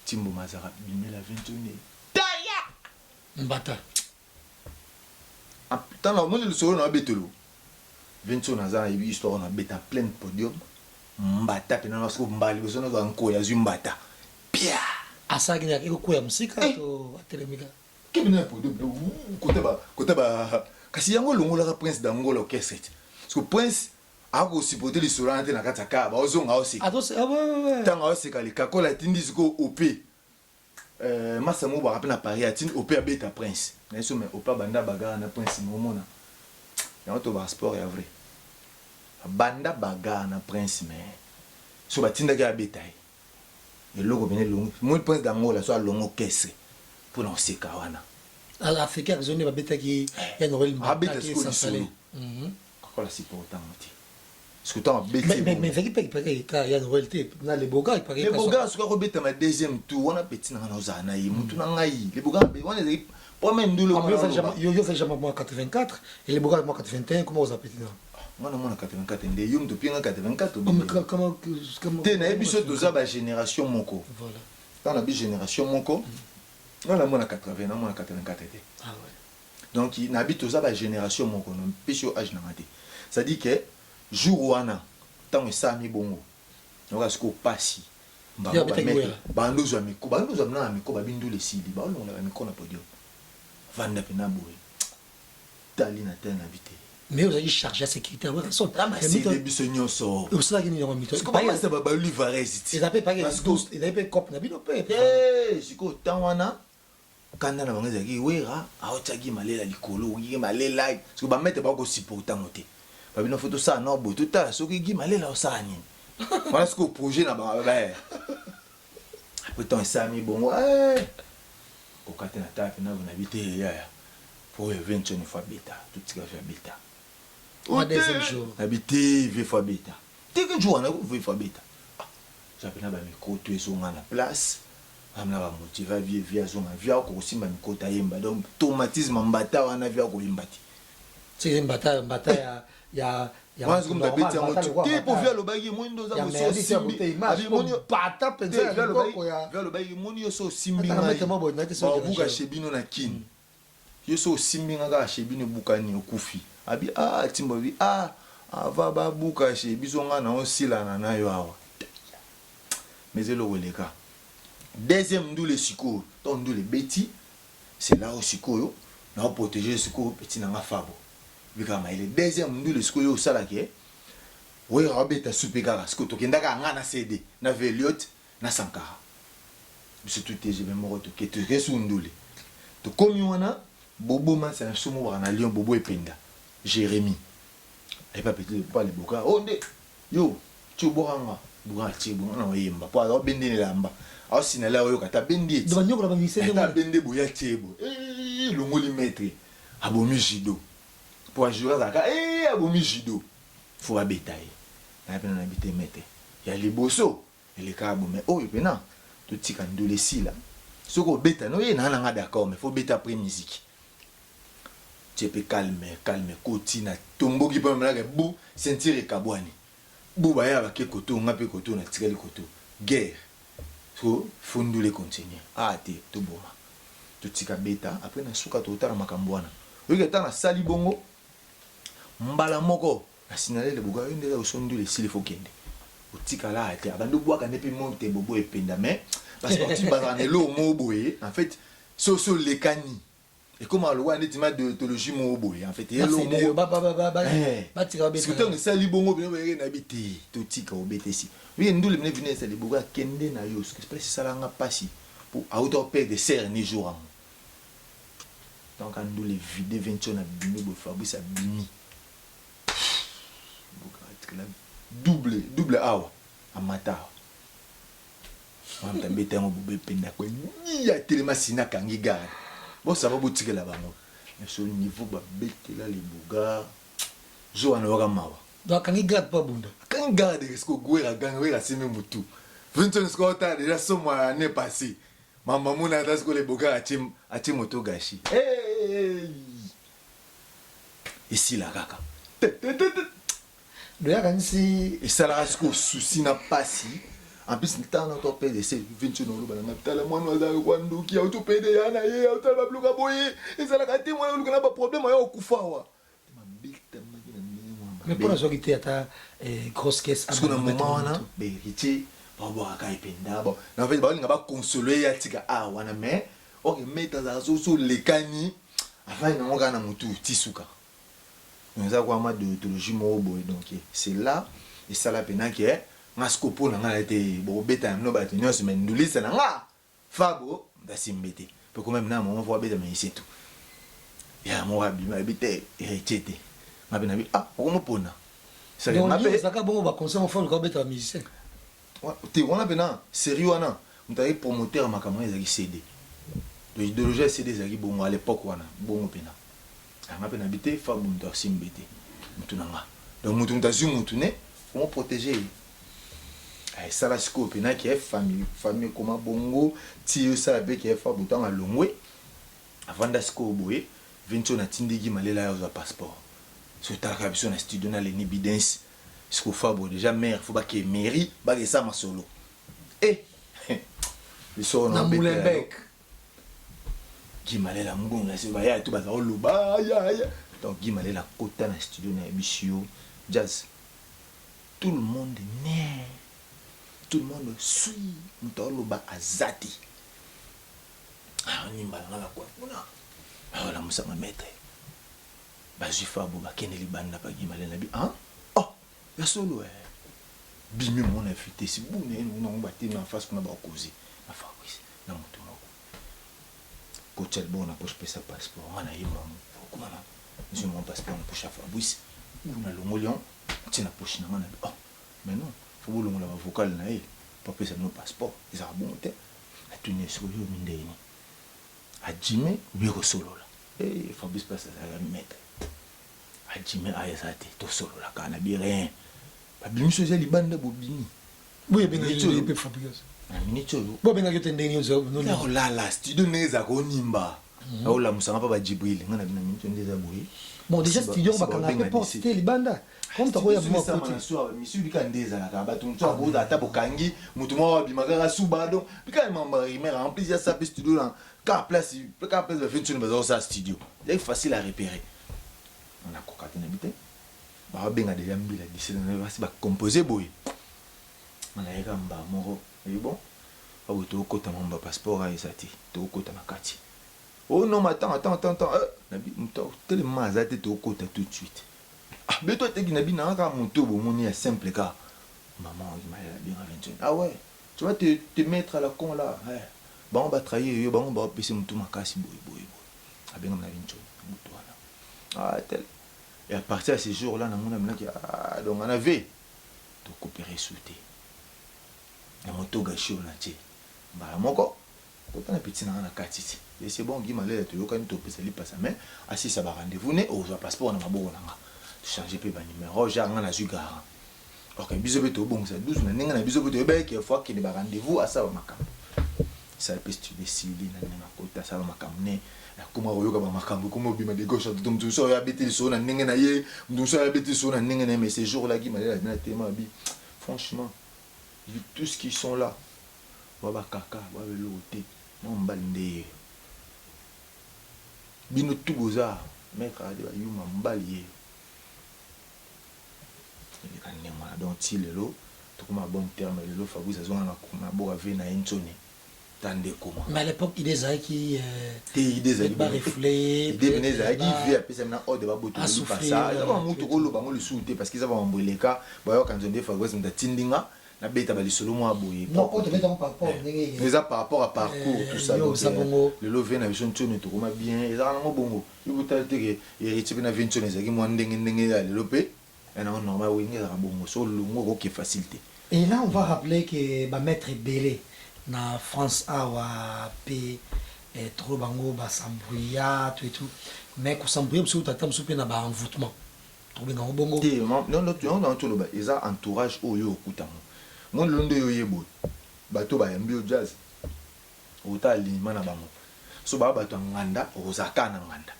S3: timbo mazara bimela 21 taya
S2: mbata
S3: ah putain là moi le solo na betelo 21 nazana yebi histoire na beta plein podium mbata pena na so mbali beso na nko ya zumbata pia
S2: asaki na ko ya musika to atelemika
S3: kebina podium côté ba kasi yango longola prince d'Angola orchestre parce que prince ako supporter le solo na te na kataka ba ozonga osika
S2: atose ouais
S3: tanga osika le kakola tindi siko op Massamo ba rappel na Paris atine op abeta prince na so mais op banda bagara na prince momona ya to ba sport ya vrai banda bagara na prince mais so batinda ga abeta et logo bene longo moi prince d'Angola so longo kesse pour na osika wana
S2: africain zone ba beta ki ya Noël
S3: abeta
S2: qui
S3: siko
S2: s'installer
S3: kakola supportant moti ce que tant bêtise
S2: mais fait que il y a Noël té na les boga il paraît
S3: les boga ce que robeta ma deuxième tour on a petit na ozana yi mutu na ngai les boga on est pas même doulo
S2: yo fait jamais moi 84 et les boga moi 81 comment vous appelez
S3: moi na 84 ndé yum to pinga 84
S2: comment
S3: té na biso doza ba génération moko
S2: voilà
S3: dans la bi génération moko on a moi 80 na moi 84 té
S2: ah ouais
S3: donc il habite doza ba génération moko non pisio âge na maté ça dit que jour wana tango sami bongo noka siko pasi bando zo amiko na amiko babindu le sidi ba longa ba miko na podium vanda pena boy tali na tena vite
S2: mais vous avez chargé la sécurité ouais son
S3: c'est des bisognos so
S2: vous savez qu'il y a un mito
S3: pas ça ba lui vareziti
S2: ils appellent pas ils appellent cop na bino pe
S3: siko tangwana kanda na bango zaki wera aotaki malela likolo yi malela siko ba mettre ba ko supporter ngote babino photo ça non bo tout à soki gi malela osani voilà ce que projet na ba après tant ça mi bon au kate na tape na bona bité ya pour 20 fois bêta tout ce que fait bêta
S2: au deuxième jour
S3: habité v fois bêta dès que jour na v fois bêta j'appelle na ba micro to ezonga na place amna ba motiva via zonga via ko simba micro ta yemba donc automatisme mbata wana via ko yimbati
S2: c'est mbata ya
S3: moi comme d'habitude ya moto te pour via le bagi mondo za so simbi abi moni
S2: pata penza
S3: via le bagi moni yo so simbi ngai ba buka shebino na kin yo so simbi nga shebino bukani okufi abi timbo bi ava ba buka shebizo nga na osila na yo awa mais le weleka deuxième ndule siko ton ndule beti c'est là au siko na protéger siko petit na nga fabo bikama ile deuxième ndule siko yo sala ke we rabeta supeka siko to kendaka nga na CD na Veliot na Sankara biso tout je même moto ke to kesu ndule to komi wana bobo man c'est un sumo na Lyon bobo ependa Jérémy et pas petit pas les boka onde yo tu boranga buga ti buga na yemba po a bende lamba a sinala yo kata bende
S2: do nyoko ba misende
S3: ta bende boya tiebo longoli maître abomi judo pour jouer zaka abomi judo faut abetaye na pena na bité maître ya liboso ele ka abome oh pena to tika ndole sila soko beta no ye na nga d'accord mais faut beta après musique tu peux calmer kotina tomboki pa mala bu sentir kabwani bu ba ya ba ke koto ngape koto na tikali koto guerre faut ndule continuer te to boma to tika beta après na suka to tala makambwana oyo ta na sali bongo mbala moko na sinale le buga ndela osondule sili faut kende otika la ate abandu bwaka nepi monte bobo ependa mais parce que tu vas en elo mo boye en fait so lekani et comme à loi netima de théologie mo boye en fait elo mo
S2: ba tika beta
S3: parce que tant sali bongo bien na biti to tika obetesi oui ndule mne vine sali buga kende na yo ce que c'est ça nga pasi pour auto père de serre ni jour donc ndule vide 20 na bimi bo fabrice bimi buga tika la double awa amata mama tambeta yango bobe penda ko ni ya telema sina kangi gare bon ça va botikela bango mais sur le niveau ba betela les boga zo wana waka mawa
S2: donc kangi garde pas bunda
S3: kangi gare de sko gwera ganga wera sime mutu Vincent Scott déjà somo année passée mama muna tasko les boga atim moto gashi ici la kaka
S2: doya kanisi
S3: et ça la ko souci na pasi en plus le temps notre PDC Vincent no loba na tala mwana za kwando ki auto PD yana ye auto ba bloka boye et ça la kati mwana lukana ba problème ya okufawa
S2: mais pour la sortie ata grosse caisse
S3: parce que na moment wana beriti babo aka ipenda bon na fait ba linga ba consoler ya tika wana mais ok meta za so lekani afin na ngoka na mutu tisuka nous avons un de théologie mobo donc c'est là et ça la peine qui est mascopo na ngala été bo beta no ba tenir semaine nous lise na nga fabo da simbete pour quand même na mon voix beta mais c'est tout ya mo abi ma bité et tete ma bina bi on mo pona ça
S2: donc
S3: ma pe
S2: ça ka bon ba conseil mon frère ko beta musicien
S3: te on a bena sérieux wana mutaye promoteur makamwa ezaki CD de idéologie CD ezaki bon à l'époque wana bon pena on a bien habité femme de simbete mutunanga donc mutunta zu mutune comment protéger et ça la scope na qui est famille comment bongo ti ça la qui est fa bouton à longwe avant d'asco boye vinto na tindigi malela ya za passeport so ta caption na studio na leni bidence ce qu'on fa bo déjà mère faut pas que mairie ba que ça ma solo et ils sont
S2: na Moulenbeek
S3: Gimalela Mgunga c'est ba ya tout ba luba ya donc Gimalela kota na studio na Bishio jazz tout le monde né tout le monde suit mutoluba azati ni mbala la kwa kuna la musa ma maître ba jifa bo ba keneli banda pa Gimalela bi oh ya solo bimi mon invité si bon non ba te na face kuna ba causer na Fabrice na mutu Coach bon na poche pesa passeport on a eu comment là j'ai mon passeport on poche à Fabrice on a le million tu na poche na ngana oh mais non faut bo longola vocal na e pas pesa no passeport ils a bon te a tuni sur yo mindeni a jime biro solo là et Fabrice passe à la mettre a jime a yasate to solo là kana bi rien ba bimi so jeli banda bo bimi
S2: oui bien il peut fabriquer bo benga yo tendeni yo
S3: no la studio neza ko nimba aula musanga pa ba Jibril ngana bina minto ndeza boye
S2: bon déjà studio ba kana pe porter libanda comme ta koya mo
S3: côté soir monsieur bika ndeza la ka ba tumto aboza ata bokangi mutu mo wa bimaka subado bika mamba mais en plus il y a ça studio là ka place de 21 bazao ça studio c'est facile à repérer on a kokate na bité ba benga déjà mbila d'ici ba composer boye on a yeka mba moro et bon au to kota mon passeport a esati to kota makati oh non mais attends nabi mto tellement azate to kota tout de suite mais toi te gina bina ka moto bo moni ya simple ka maman il m'a bien aventure ah ouais tu vas te mettre à la con là bon on va travailler yo bon on va passer moto makasi boy a bien na aventure moto là tel et à partir de ces jours là na mona mena ki donc on avait to coopérer souté na moto gashi on a ti ba moko kota na petit na katiti et c'est bon Gimalela to yokani to pesa li pasa mais asi ça ba rendez-vous ne o passeport na maboko nanga changer pe ba numéro janga na zugara ok biso beto bon ça 12 na ninga na biso beto ba ke fois que ba rendez-vous asa ba makambo ça peut tu décider na ninga kota ça ba makambo ne na kuma oyoka ba makambo kuma bima de gauche to mtu so ya beti so na ninga na ye mtu so ya beti so na ninga na mais ces jours là Gimalela na tellement bi franchement tous ce qui sont là baba kaka baba loté mon balinde bino tugoza maître a de yuma mbalié il kan ne mala donc ti lelo to kuma bon terme lelo Fabrice azona na boka ve na entone tande comment
S2: mais à l'époque il des qui
S3: te idées ali
S2: ba reflet
S3: idées beneza aki vie a pesa na ordre ba boto li passa ba mutu ko lo ba mo le souté parce qu'ils avaient embreleka ba yo quand on dit Fabrice mta tindinga na beta ba lisolo mo aboye
S2: non on te met par rapport
S3: mais ça par rapport à parcours tout ça le lo vient na vision tone to koma bien et ça na mo bongo il vous t'a dit héritier na vision ezaki mo ndenge ya le lopé non normal oui ngeza bongo so longo ko facilité.
S2: Et là, on va rappeler que ba maître belé na France awa p trop bango ba sambrouilla tout et tout. Mais ko sambrouilla parce que tatam soupe na ba envoûtement. Trop bien bongo.
S3: Non tu on tout le ba eza entourage oyo okutamo. Mon londo yo yebo. Bato ba yambio jazz. Ota lima na bango. So ba bato nganda ozaka na nganda.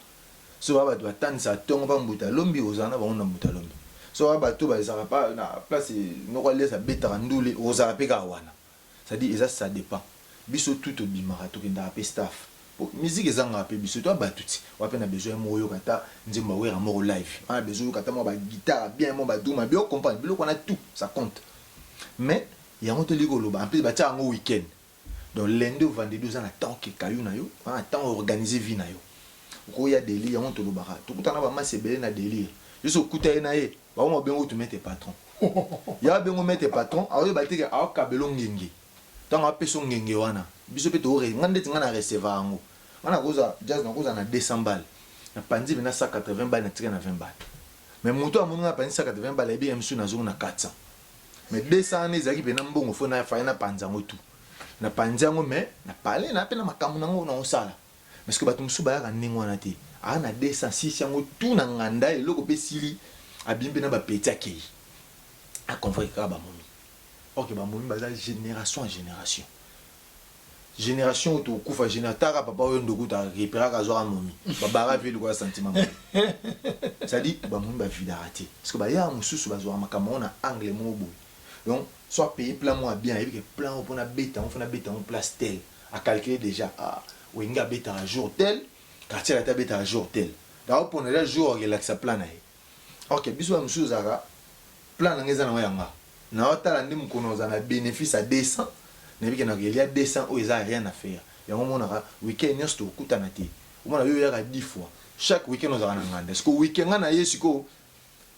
S3: So ba bato batanisa tongo ba mbuta lombi ozana ba ona mbuta lombi. So bato ba ezaka pa na place no ko lesa beta ndule ozaka peka wana. Ça dit ça dépend. Biso tout obimara to kinda pe staff. Musique ezanga pe biso to batuti. Wa pe na besoin moyo kata nzemba wera mo live. On a besoin kata mo ba guitare bien mo ba douma bien comprendre. Bilo on a tout, ça compte. Mais il y a un autre ligolo en plus ba tia un week-end. Donc lundi au vendredi on a temps que kayu na yo, on a temps organiser vie na yo. Ko ya délire on to lo bara. To kutana ba masse belé na délire. Juste kuta na ye, ba mo bengo tu mettre patron. Ya bengo mettre patron, ayo ba teke a kabelo ngenge. Tant a peso ngenge wana. Biso pe to re ngande tinga na recevoir ngo. Wana koza jazz na koza na 200 balles. Na pandi bina 180 balles na tika na 20 balles. Mais moto amono na pandi 180 balles ebi msu na zo na 400. Mais 200 ans ezaki pe na mbongo fo na fa na panzango tout. Na panzango mais na parler na pe na makamu nango na osala. Parce que bato musu ba ka ningo na te. A na 206 yango tout na nganda eloko pe sili abimbe na ba petit akei. A convoquer ka ba momi. OK ba momi baza génération en génération. Génération auto kufa générateur papa oyo ndoko ta repérer ka zo momi. Ba bara vile ko sentiment. Ça dit ba momi ba vida raté. Parce que ba ya mususu ba zo makamona na angle mo boy. Donc, soit payer plan moi bien, et puis plan on a bêta, on fait bêta en place tel, à calculer déjà, ah, ou il y a bêta à jour tel, quartier la bêta à jour tel. D'abord pour le jour, il y a plan. Ok, bisous à monsieur Zara, plan dans les années yanga. Na hôtel andi mukono zana bénéfice à 200, n'est pas qu'il y a 200 où ils a rien à faire. Il y a un moment où week-end n'y a pas de kutanati. Au moins il y a 10 fois. Chaque week-end on a un ngande. Parce que week-end on a yesiko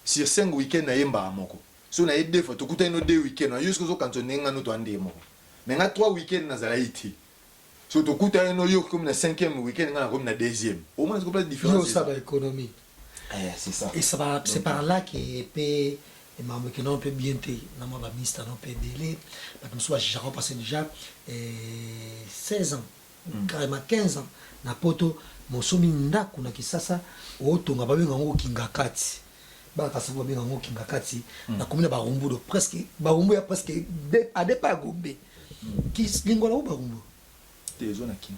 S3: sur 5 week-ends na yemba moko. So na deux fois, tu as une 2 week-ends, jusqu'à ce quand on est en train de mais on a 3 week-ends dans la été. So tu as une yo comme le 5e week-end, on a comme le 2e. Au moins, c'est complètement différent.
S2: Ça va l'économie.
S3: C'est ça.
S2: Et c'est par là que les membres qui n'ont pas bien été, les ministres n'ont pas délai. Nous avons passé déjà 16 ans, carrément 15 ans. Na poto, mon somi ndaku na kisasa, oto ngababe ngango kingakati. Ba kasabu bien ngo kingakati na komina ba rumbu do presque ba rumbu ya presque à départ gombe qui lingo la ba rumbu
S3: te zona kin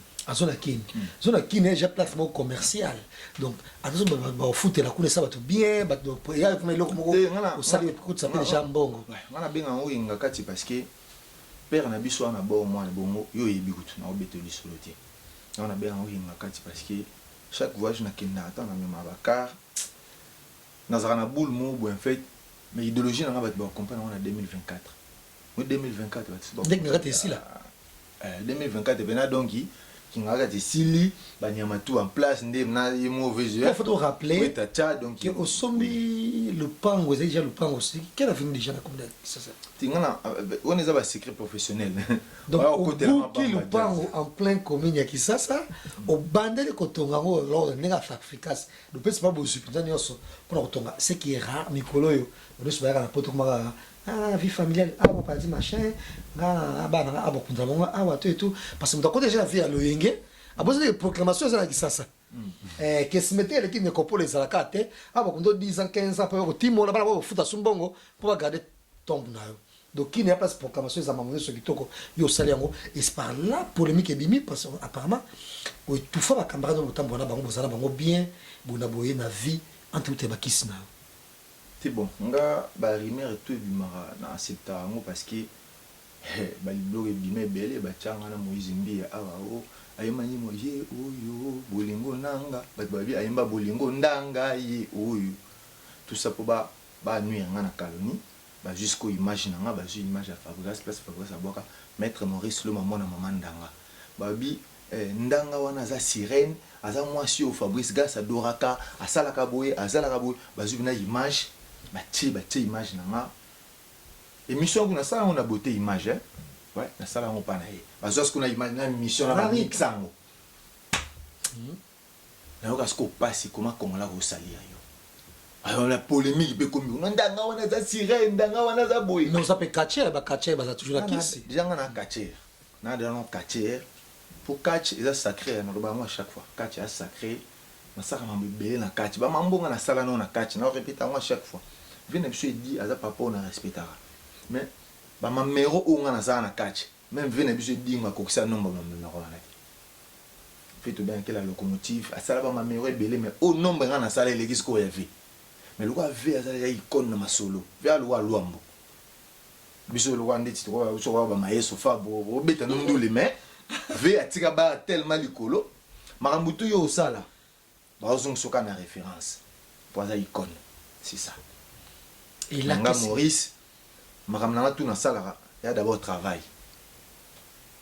S2: zona kin est déjà place commercial donc attention ba foot la kuna ça va tout bien ba do ya comme le ko au sali ko ça déjà mbongo
S3: ngana benga ngo kingakati parce que père na biso na bo moi bongo yo yebi kutu na obeteli solotie ngana benga ngo kingakati parce que chaque voyage na kinna ata na mema bakar Nazarana boule mou en fait mais idéologie n'a pas de comprendre en 2024. Oui 2024
S2: dès que nous ici là
S3: 2024 et donc qui n'a pas ici bah n'y a tout en place ndé na mauvais jeu.
S2: Il faut rappeler
S3: oui tacha donc
S2: que au sommet le pango déjà le pango aussi quel a fini déjà la commune ça
S3: tingana on est à secret professionnel
S2: donc au côté le pango en plein commune ya kisasa au bandé de kotongango lors n'est efficace le peut pas beau supérieur nyoso pour kotonga ce qui est rare mikolo yo on se va na poto kuma ah vie familiale ah bon parti machin ah bah ah bon kunza longa ah wa tout parce que on déjà vie à loyenge a besoin de proclamation ça na kisasa que se mettait l'équipe de Copole Zalakate ah bon 10 ans 15 ans pour timo là bas pour foutre sumbongo pour garder tombe na yo donc qui n'est pas de proclamation ça m'a ce kitoko yo saliango et c'est par là polémique et bimi parce que apparemment tout fois ba camarade dans le temps bona bango bozala bango bien bona boye na vie entre tout bakisna
S3: c'est bon nga ba rimer tout bimara na accepta ngo parce que ba liblo bimé belé ba tchanga na Moïse Mbia awa o ayemani moye oyo bolingo nanga ba babi ayemba bolingo ndanga ye oyo tout ça pour ba nuire nga na calonie ba jusqu'au image nanga ba image à Fabrice place Fabrice aboka maître Maurice le maman na maman ndanga babi ndanga wana za sirène aza mwasi o Fabrice gas adoraka asalaka boye azalaka boye ba na image ba image nanga émission kuna ça on a beauté image hein ouais na sala on pas na ye parce que on a image na mission na mixango na yo kasko passe comment la rosalia yo alors la polémique be comme ndanga wana za sirène ndanga wana za boy
S2: non ça peut catcher ba catcher ba toujours la kiss
S3: déjà on a catcher na de non catcher pour catch est sacré na loba moi chaque fois catch est sacré na saka mambele na catch ba mambonga na sala non na catch na répète moi chaque fois vient monsieur dit aza papa on a respectera mais ba mamero on na za na catch même vient monsieur dit ma kokisa non ba mamero na fait tout bien que la locomotive à sala ba mamero belé mais au nombre na sala l'église ko ya vie mais le roi V a déjà icône dans ma solo vers le roi Luambo biso le roi ndeti roi so roi ba maeso fa bo beta no ndule mais V a tika ba tellement likolo marambutu yo sala ba ozong soka na référence pour ça icône c'est ça
S2: et là
S3: Maurice maramna tout na sala ya d'abord travail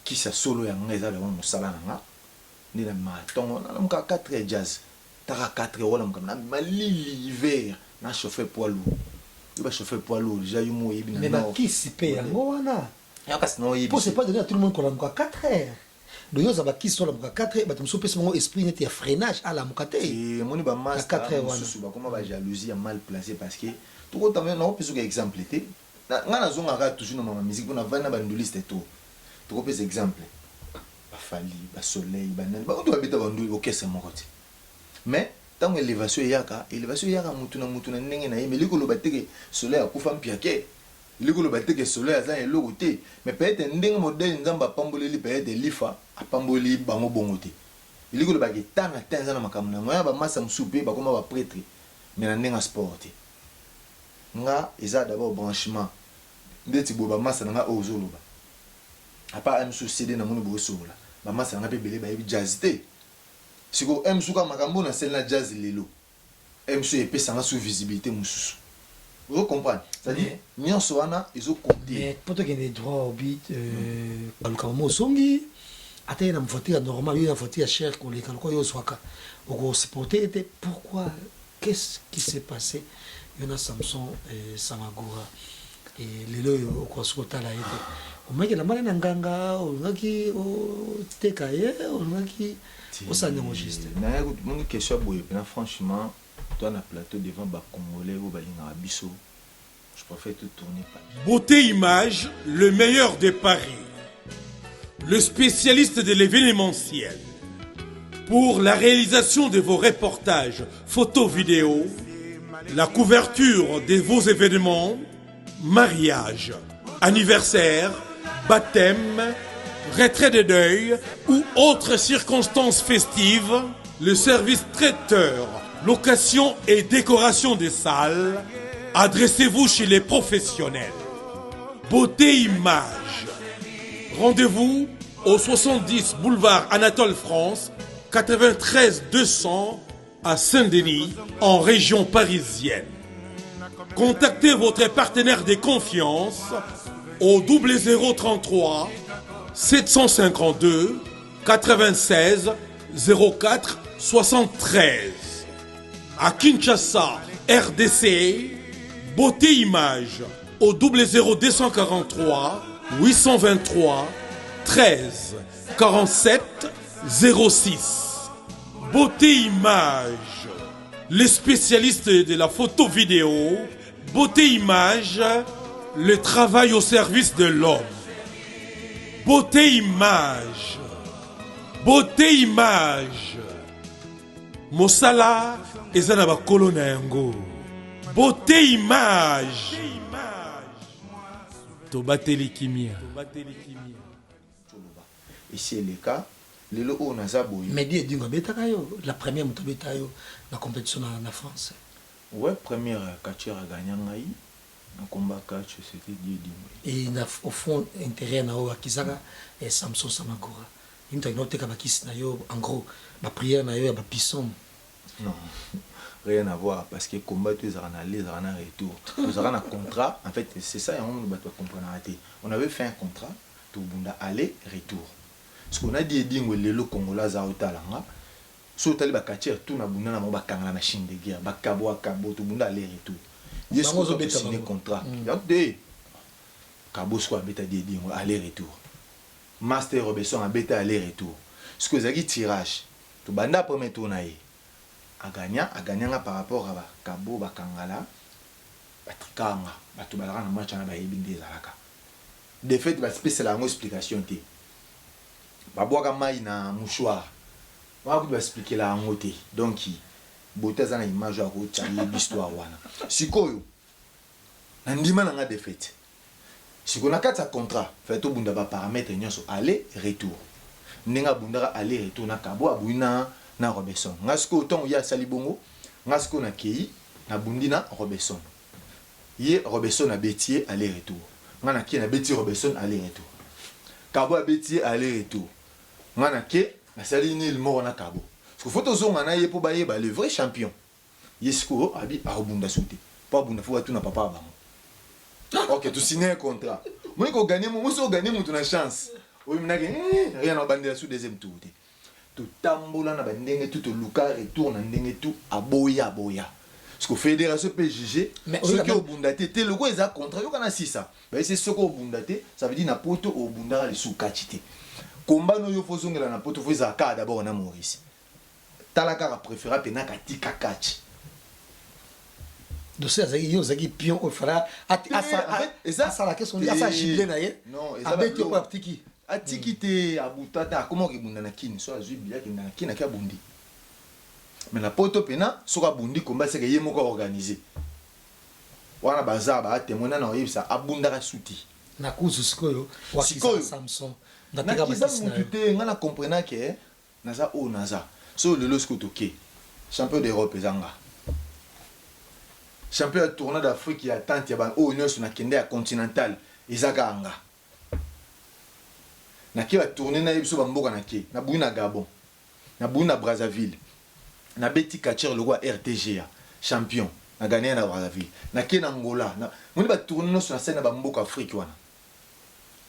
S3: qui sa solo ya ngeza le mo sala nga ni na matongo na mka 4 jazz tara 4 wala mkamna malili hiver na chauffeur poids lourd il va chauffer poids lourd déjà yumo yibi na
S2: mais ba kiss pe yango wana
S3: ya kas no yibi
S2: pour c'est pas donner à tout le monde qu'on a mka 4 heures donc yo za ba kiss sur la mka 4 heures ba tum sope mon esprit net ya freinage à la mka te
S3: et moni ba master susu ba comment ba jalousie ya mal placé parce que tout ko tamé na opeso ka exemple té nga na zonga ka toujours na ma musique pour na vana ba nduliste tout to ko pesa exemple ba fali ba soleil ba nan ba to ba beta ba nduli OK c'est mon côté mais tant élévation yaka mutu na ndenge na yeme likolo bateke soleil akufa mpiake likolo bateke soleil aza eloko te mais peut-être ndenge modèle nzamba pamboleli peut-être lifa apamboli bango bongo te likolo baketana tanza na makambo na moya ba massa musupe ba koma ba prêtre mais na ndenge sport te nga eza d'abord branchement ndeti bo ba massa nga ozoloba apa am CD na moni bo sola ba massa nga pe belé ba jazz te siko msuka makambo na scène la jazz lelo msu epé sanga sous visibilité mususu vous comprenez c'est-à-dire nyonso wana izo compter
S2: mais poto que des droits au beat balukamo songi atena mvotia normal yo mvotia cher ko le kalko yo swaka oko supporter était pourquoi qu'est-ce qui s'est passé yona Samson Samagura et lelo yo ko sukota la ete o meke la mala nganga o ngaki o tekaye o ngaki au sein juste.
S3: Mon question franchement, toi na plateau devant ba Congolais ou balinga biso, je préfère te tourner pas.
S1: Beauté Image, le meilleur de Paris. Le spécialiste de l'événementiel. Pour la réalisation de vos reportages, photos, vidéos, la couverture de vos événements, mariage, anniversaire, baptême, retrait de deuil ou autres circonstances festives, le service traiteur, location et décoration des salles, adressez-vous chez les professionnels. Beauté Image. Rendez-vous au 70 boulevard Anatole France, 93 200 à Saint-Denis, en région parisienne. Contactez votre partenaire de confiance au 0033 752 96 04 73. À Kinshasa, RDC, Beauté Image au 00243 823 13 47 06. Beauté Image, les spécialistes de la photo vidéo. Beauté Image, le travail au service de l'homme. Beauté Image. Beauté Image. Mosala ezana ba kolona yango. Beauté Image. Tobateli kimia.
S3: Ici est le cas. Lelo o naza boy.
S2: Mais dis dingo betaka yo la première moto beta yo la compétition en France.
S3: Ouais, première catcheur a gagné ngai. Un combat catch c'était Dieu
S2: et au fond intérêt na o akizaka et Samson Samagura into inoteka bakisi na yo en gros ba prière na yo ya ba pisson
S3: non rien à voir parce que combat tu as aller en retour tu as un contrat en fait c'est ça on va comprendre on avait fait un contrat tout bunda aller retour ce qu'on a dit dingo lelo Congolais za otalanga so tali ba catcher tout na bunda na mo ba kangala machine de guerre ba kabo tout bunda aller retour. Yes, on a signé un contrat. Il y a deux. Kabosco a bêta dingo aller-retour. Master Robinson a bêta aller-retour. Ce que vous avez tirage. Tout banda premier tour naïe. aganya par rapport à Kabo Bakangala batrikanga bato balaka na match na bayebi nde ezalaka de fait basepesela yango explication te babwaka mai na mouchoir bakuti baexplikela yango te donc bote aza na image ya kotya yebi histoire wana sikoyo na ndima na nga de fait sikoyo na kati ya contrat fai tobunda baparametre nyonso aller retour ndenge abundaka aller retour na Kabo abuyi na Robertson nga sikoyo ntongo ye asali bongo nga sikoyo nakeyi nabundi na Robertson ye Robertson abeti ye aller retour nga na ke na beti Robertson aller retour Kabo abeti ye aller retour nga na ke nasali nil moko na Kabo parce que faut tozonga na ye po bayeba le vrai champion ye sikoyo abi arobunda soute po abunda fo batuna papa bango ok tu signer un contrat moni ko gagner mo so gagner mutu na chance oyi minake rien na bandela sous deuxième tour te to tambola na bandenge tout luka retour na ndenge tout aboya parce que fédération peut juger ce qui au bundate te le quoi ils a contrat yo kana sisa ba c'est ce ko bundate ça veut dire na poto au bundara le sous kachite combat no yo fozongela na poto fo za ka d'abord na Maurice talaka préféré pena katika kachi
S2: dossier azaki yo zaki pion o fara asa la question asa giblé na ye
S3: non
S2: abeti ko aptiki
S3: atikite abutata comment que bunda na kini so azui biya ke na kini ka bundi mais la poto pena so ka bundi combat c'est que ye moko organiser wana bazaba a témoigner na oyebisa abunda ka suti
S2: na kuzu sikoyo wakisa Samson
S3: ndateka batisi na mutu nga na comprendre que naza o naza so lelo skotoke champion d'Europe ezanga champion de tournoi d'Afrique ya tante ya ban o nyonso na kende ya continental ezaka anga na ke ba tourner na yebiso bamboka na ke na buyi na Gabon na buyi na Brazzaville na beti Kacher le roi RTGA champion na gagné na Brazzaville na ke na Angola na moni ba tourner nyonso na scène na bamboka Afrique wana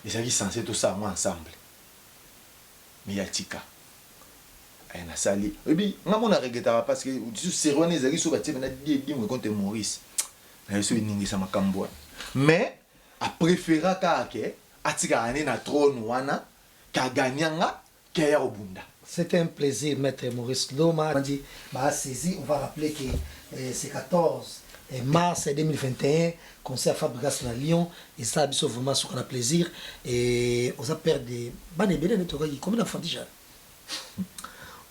S3: ezaki censé tout ça moi ensemble mais ya tika ay na sali et puis nga mona regretara parce que tu sérieux ezaki so batie na di mo contre Maurice na yeso iningisa makambo mais a préféra ka ke atika ane na trône wana ka gagnanga ka ya obunda.
S2: C'était un plaisir, Maître Maurice Loma. On dit, saisi, on va rappeler que c'est 14 mars 2021, concert Fabregas à Lyon, et ça, c'est vraiment ce qu'on a plaisir. Et on a perdu des bébés, combien d'enfants déjà?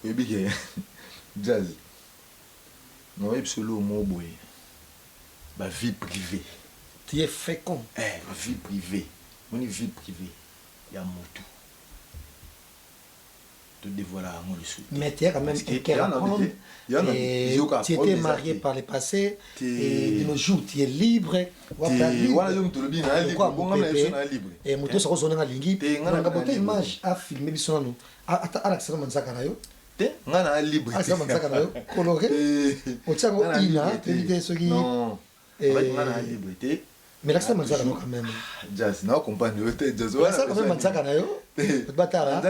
S3: Oui, bien, jazz. Non, absolument, mot boy. Ma vie privée.
S2: Tu es fécond.
S3: Ma vie privée. Mon vie privée. Il y a mon tout. Te dévoiler à moi le sou.
S2: Mais tu es quand même tu étais marié par le passé et de nos jours tu es libre. Et moto ça rosonne na lingi. Na bote image a filmer biso no. Ata Alexandre Manzaka na yo.
S3: Te ngana libre.
S2: Alexandre Manzaka na yo coloré. Otiango ina te dit ce qui
S3: non. Ngana libre te.
S2: Mais Alexandre Manzaka no quand même.
S3: Jazz na comprendre le te jazz.
S2: Alexandre Manzaka na yo. Batara.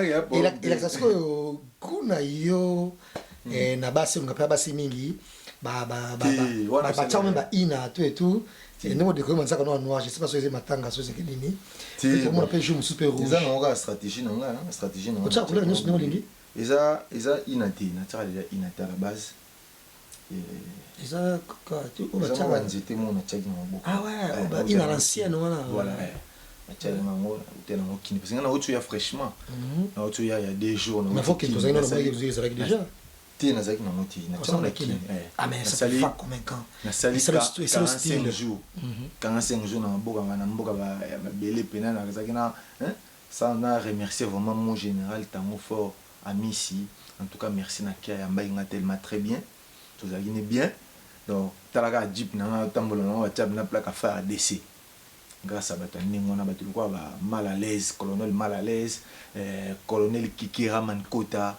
S2: Il a ça que kuna yo na basi ngapa basi mingi ba chama ba ina tout et tout. Et nous de comment ça qu'on a noir, je sais pas si c'est matanga so c'est que nini. Pour moi peut jouer super rouge.
S3: Ils ont une stratégie non là, stratégie non.
S2: Tu as couleur nous nous lingi.
S3: Ils inati, naturel inati à la base.
S2: Ils a quoi tu
S3: on va nzete mon na tchaki mon.
S2: Ah ouais, bah ina l'ancienne voilà.
S3: Voilà. Tchaki mon tena mo kini parce que na otu ya fraîchement. Na otu ya 2 jours.
S2: Mais faut que tu aies vous avez déjà.
S3: Na zaki na moti na tchaki na kini.
S2: Ah mais ça fait pas comme un camp.
S3: Na sali 45 jours. 45 jours na mboka ba belé pena na zaki na ça on a remercié vraiment mon général Tango Fort Amici. En tout cas merci na kia yamba inga tellement très bien. Tout ça guiné bien. Donc talaka jeep na tambolo na WhatsApp na plaque à faire DC. Grâce à Batani on a battu quoi ba mal à l'aise, colonel mal à l'aise, colonel Kikira Mankota.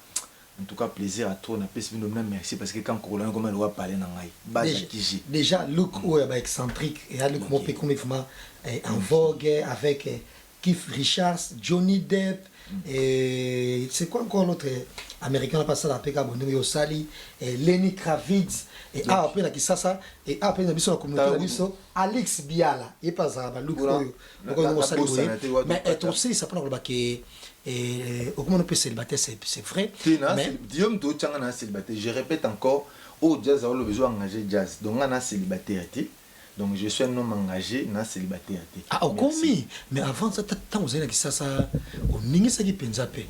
S3: En tout cas, plaisir à toi. On a merci parce que quand Colonel comme elle doit parler dans
S2: déjà look excentrique et look mon peu comme en vogue avec Keith Richards, Johnny Depp et c'est quoi encore l'autre américain a passé la PK Bondi Osali et Lenny Kravitz et après la Kisasa et après la mission la communauté Alex Biala et pas ça look mais être aussi ça prend le baquet. Et comment on peut célibataire, c'est vrai.
S3: Mais Guillaume Douchanga célibataire. Je répète encore, oh jazz a le besoin engagé jazz donc on a célibataire donc je suis un homme engagé na célibataire
S2: ah okomi mais avant ça tant vous avez ça ça oningi ça qui penza pe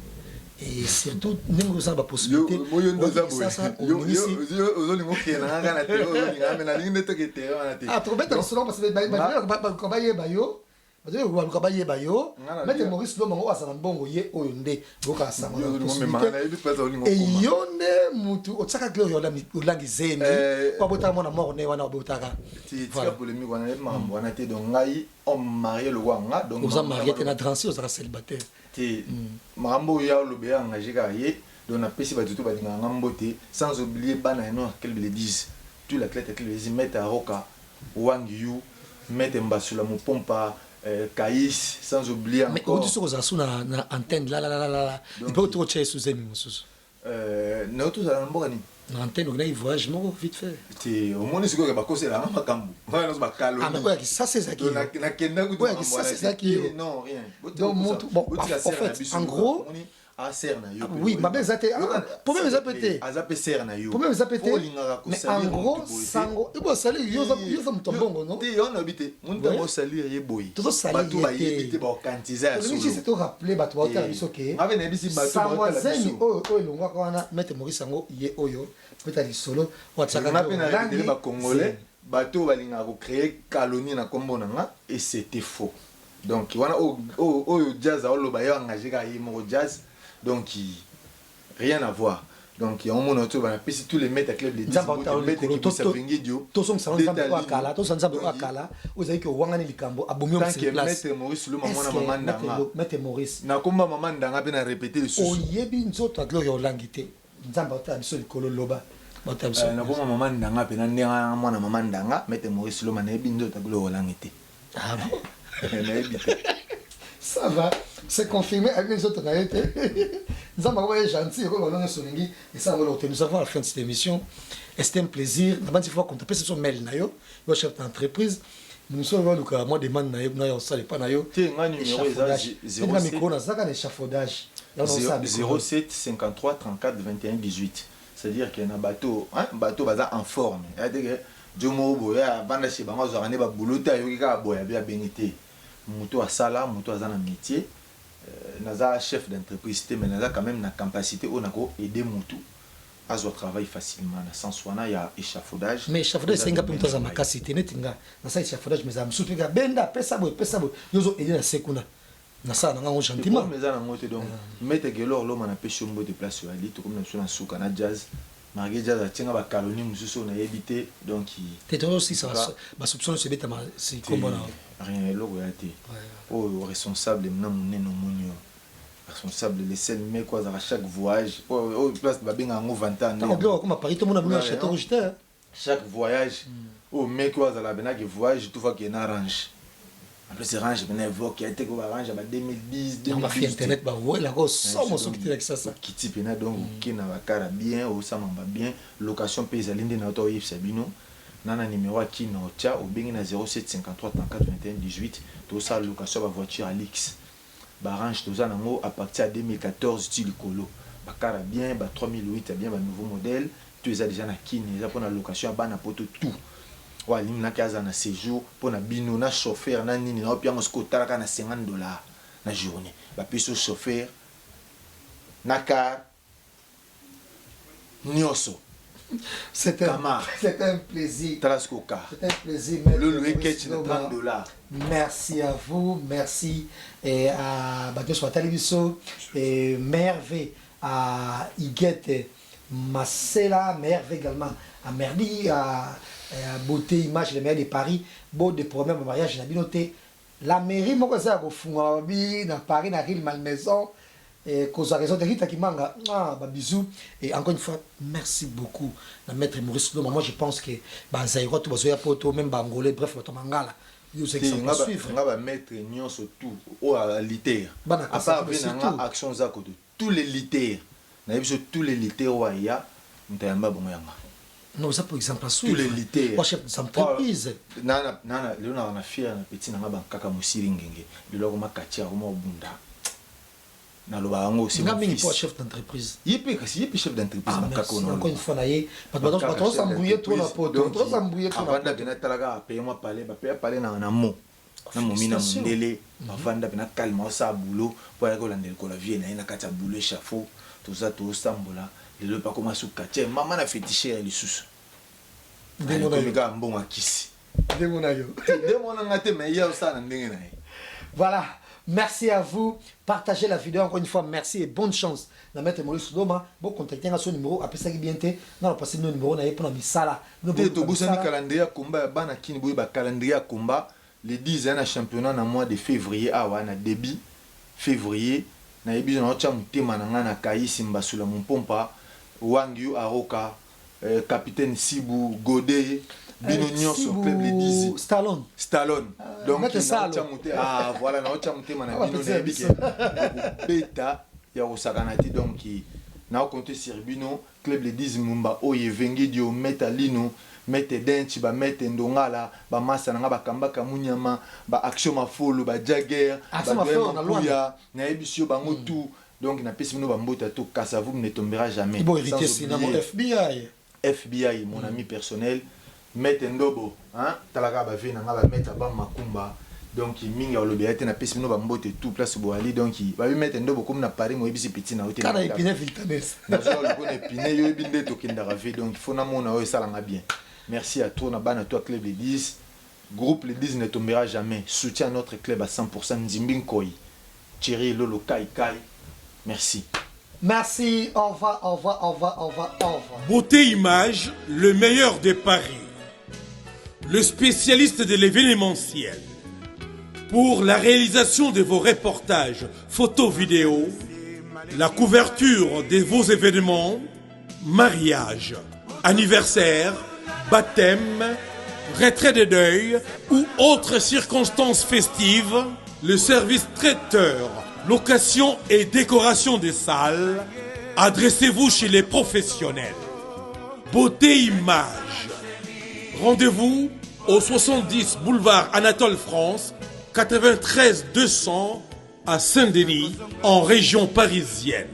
S2: et surtout nengo ça ba possibilité ah trop bête dans ce parce que ba ye ba yo bato bayeba yo mete Maurice Loma ngo asala mbongo ye oyo nde boka asanga e yo nde mutu otsaka kilo yo olangi zemi wabotaka mwana moko ne wana wabotaka
S3: tika polémique wana mambo wana te donc ngai on marié le wanga donc
S2: oza marié te na transi ozaka célibataire
S3: te mambo ya lobe engagé ka ye donc na pesi ba tutu ba linga ngambo te sans oublier bana eno quel le disent tu l'athlète qui les mettre à roka wangi you mettre mbasula mo pompa Caïs, sans oublier encore.
S2: Mais où tu sais na antenne là. Il peut trop cher sous emi mususu.
S3: Na tous à l'ambogani.
S2: Na antenne on a un voyage non vite fait.
S3: Tu au moins c'est quoi ba koser la makambu. Ouais non ba kalo.
S2: Ah mais quoi ça c'est ça qui.
S3: Na kenda ku
S2: ça c'est ça qui.
S3: Non rien.
S2: Donc bon en fait en gros oui, ma belle zate. Pour même zapete.
S3: Azape serna yo.
S2: Pour même zapete. Mais en gros, sango, il faut salir yo ça mutombongo non?
S3: Ti on habite. Mon temps salir ye boy.
S2: Tout ça salir.
S3: Batu ba yebite ba quantiser
S2: solo. Je sais te rappeler batu ba ta biso ke.
S3: Ave na bisi batu
S2: ba ta biso. O longwa kana mettre Maurice sango ye oyo. Peta li solo. Wa tsaka.
S3: On a peine à les ba congolais. Bato ba linga ko créer colonie na kombo nanga et c'était faux. Donc wana o jazz a lo ba yo engagé ka yi mo jazz. Donc rien à voir. Donc il y a un monde autour puis tous les maîtres à club les 10 maîtres qui puissent venir dio
S2: tous sont salon de kala tous ensemble au kala vous avez que wangani likambo abomi on se place
S3: maître Maurice le maman maman ndanga
S2: maître Maurice
S3: na komba maman ndanga pe na répéter le sous
S2: oyebi nzoto aglo yo langité nzamba ta biso likolo loba bata biso
S3: na komba maman ndanga pe na ndanga mwana maman ndanga maître Maurice le maman yebi nzoto aglo yo langité
S2: ah bon
S3: na yebi
S2: ça va c'est confirmé avec les autres naïtés. Nous avons été gentils, et ça va l'autre. Nous avons à la fin de cette émission. Et c'était un plaisir. La bonne fois qu'on t'a passé son mail, le chef d'entreprise. Nous sommes là, donc moi demande naïo, ça n'est pas naïo.
S3: Tu as un numéro
S2: 07
S3: 53 34 21 18. C'est-à-dire qu'il y a un bateau en forme. C'est-à-dire que Boya, Banda Shibama, Zorane, Baboulota, Yoga, Boya, bien bénité. Mouto à Sala, Mouto à Zana métier. Naza chef d'entreprise mais naza quand même na capacité on a aider Moutou à son travail facilement na sens wana ya échafaudage
S2: mais échafaudage c'est nga pimto za makasité netinga na sa échafaudage mais za msutuka benda pesa boy yozo aider na sekuna na sa nga gentiment
S3: mais za na ngote donc mettre que lor l'homme na pêche mbo de place sur ali to comme na suka na jazz marqué jazz atinga ba calonie mususu na yebité donc
S2: t'es aussi ça ba soupçon se beta c'est comme là
S3: rien logo ya té o responsable na muneno munyo responsable les scènes mais quoi à chaque voyage au place ba benga ngo 20 ans
S2: on doit comme Paris tout le monde a château rouge
S3: chaque voyage au mec quoi à la bena que voyage tout fois qu'il y a range après c'est range bena évoque qui a été ko range ba 2010
S2: 2010 on a fait internet ba ouais la grosse somme so qui avec ça
S3: qui type na donc qui na ba cara bien au ça mamba bien location paysaline na auto yif sabino nana numéro à qui na tia au bengi na 07 53 34 21 18 tout ça location ba voiture à l'X Barange tout ça nango à partir de 2014 style colo bakara bien ba 3008 bien ba nouveau modèle tu es déjà na kini za pour la location à bana poto tout wa limna kaza na séjour pour na bino na chauffeur na nini na piango scotara kana $50 na journée ba piso chauffeur na car nyoso
S2: c'était un plaisir.
S3: C'était
S2: un plaisir.
S3: Le loué ketch de $30.
S2: Merci à vous, merci et à Batos Watalibiso et Merveille à Iguette Marcella, Merveille également à Merdi, à Beauté Image, les maires de Paris, beau de problèmes au mariage, j'ai noté la mairie, moi, ça a fait dans Paris, dans Rille Malmaison. Et cause à raison de Rita Kimanga, bisous. Et encore une fois, merci beaucoup, la maître Maurice Loma. Moi, je pense que Zairo, tout va poto, même Bangolais, bref, Tomangala. Vous savez que ça suivre.
S3: On va mettre Nyon surtout au litère. À part action Zako, tous les litères. Tous les litères, il y a un
S2: non, ça pour exemple, suivre.
S3: Tous les litères.
S2: Moi, chef d'entreprise.
S3: Nana, Léonard, on a fait un petit nana, Kaka Moussiringenge. Le logo Makatia, Bunda. naloba yango c'est
S2: nga
S3: mon
S2: mingi
S3: fils
S2: pour chef d'entreprise.
S3: Yipe kasi yipe chef d'entreprise
S2: Ah,
S3: makako
S2: merci.
S3: non.
S2: Encore une fois, naïe. Patron s'embrouiller trop la pote. Patron s'embrouiller trop la
S3: Avanda
S2: pote.
S3: bena talaga paye moi parler ba paye parler na mo. Na momi na mondele. Avanda bena calme sa boulot pour aller kolandela ko la vie na ina kata boulot échafaud. Tout ça tout sambola. Le pas comme suka. Tiens, maman a fétiché les sous. Ndemona mbongo akisi.
S2: Ndemona yo.
S3: Ndemona ngate mais hier ça na ndenge na.
S2: Voilà. Merci à vous. Partagez la vidéo encore une fois. Merci et bonne chance. Na mettre Maurice Loma. Bon, contactez son numéro. Après ça, bien te. Non, passer nos numéros. Na pour la misala.
S3: To bosani calendrier combat bana kini boy ba calendrier combat les 10 ans à championnat na mois de février awa na début février na yebi na cha mutema na ngana kaisi mbasula mpompa Wangyu Aroka capitaine Sibu Godé bino nyonso club les 10 Stallone donc na cha mutema ah voilà na cha mutema na bino na yebi beta ya osakanati donc na compter sur bino club les 10 mumba oye vengi dio metalino mete denchi ba mete ndongala ba masa nga ba kambaka munyama ba action mafolo ba jagger ba ya na ebisio bango tout donc na pesi bino ba mbota to kasa vous ne tombera jamais
S2: il faut hériter sinon
S3: FBI mon ami personnel mete ndobo hein talaka ba vina nga ba meta ba makumba donc mingi olobi ete na pesi bino ba mbote tout place bo ali donc ba bi mete ndobo comme na Paris mo ebisi petit na hotel
S2: kana épine filtanes
S3: na zo le bon épine yo ebinde to kindara ve donc il faut na mona o sala nga bien. Merci à toi, Nabana, toi, Club Les 10. Groupe Les 10 ne tombera jamais. Soutiens notre club à 100%. Nzimbin Koi. Thierry Lolo Kai Kai. Merci.
S2: Merci. Au revoir, au revoir, au revoir, au revoir, au revoir.
S1: Beauté Image, le meilleur de Paris. Le spécialiste de l'événementiel. Pour la réalisation de vos reportages, photos, vidéos, la couverture de vos événements, mariage, anniversaire, baptême, retrait de deuil ou autres circonstances festives, le service traiteur, location et décoration des salles, adressez-vous chez les professionnels. Beauté Image. Rendez-vous au 70 boulevard Anatole France, 93 200 à Saint-Denis, en région parisienne.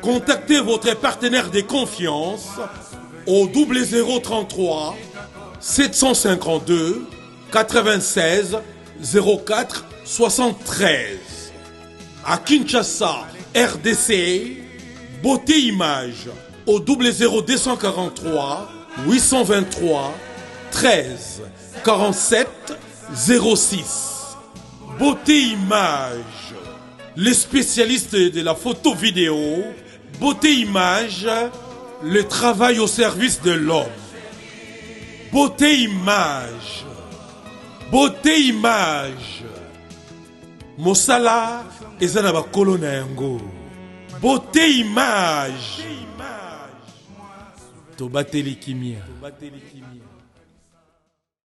S1: Contactez votre partenaire de confiance au 0033 752 96 04 73. À Kinshasa, RDC, Beauté Image au 00243 823 13 47 06. Beauté Image, les spécialistes de la photo vidéo. Beauté Image, le travail au service de l'homme. Beauté Image. Beauté Image. Mosala ezana ba kolona yango. Beauté Image. Tobateli kimia.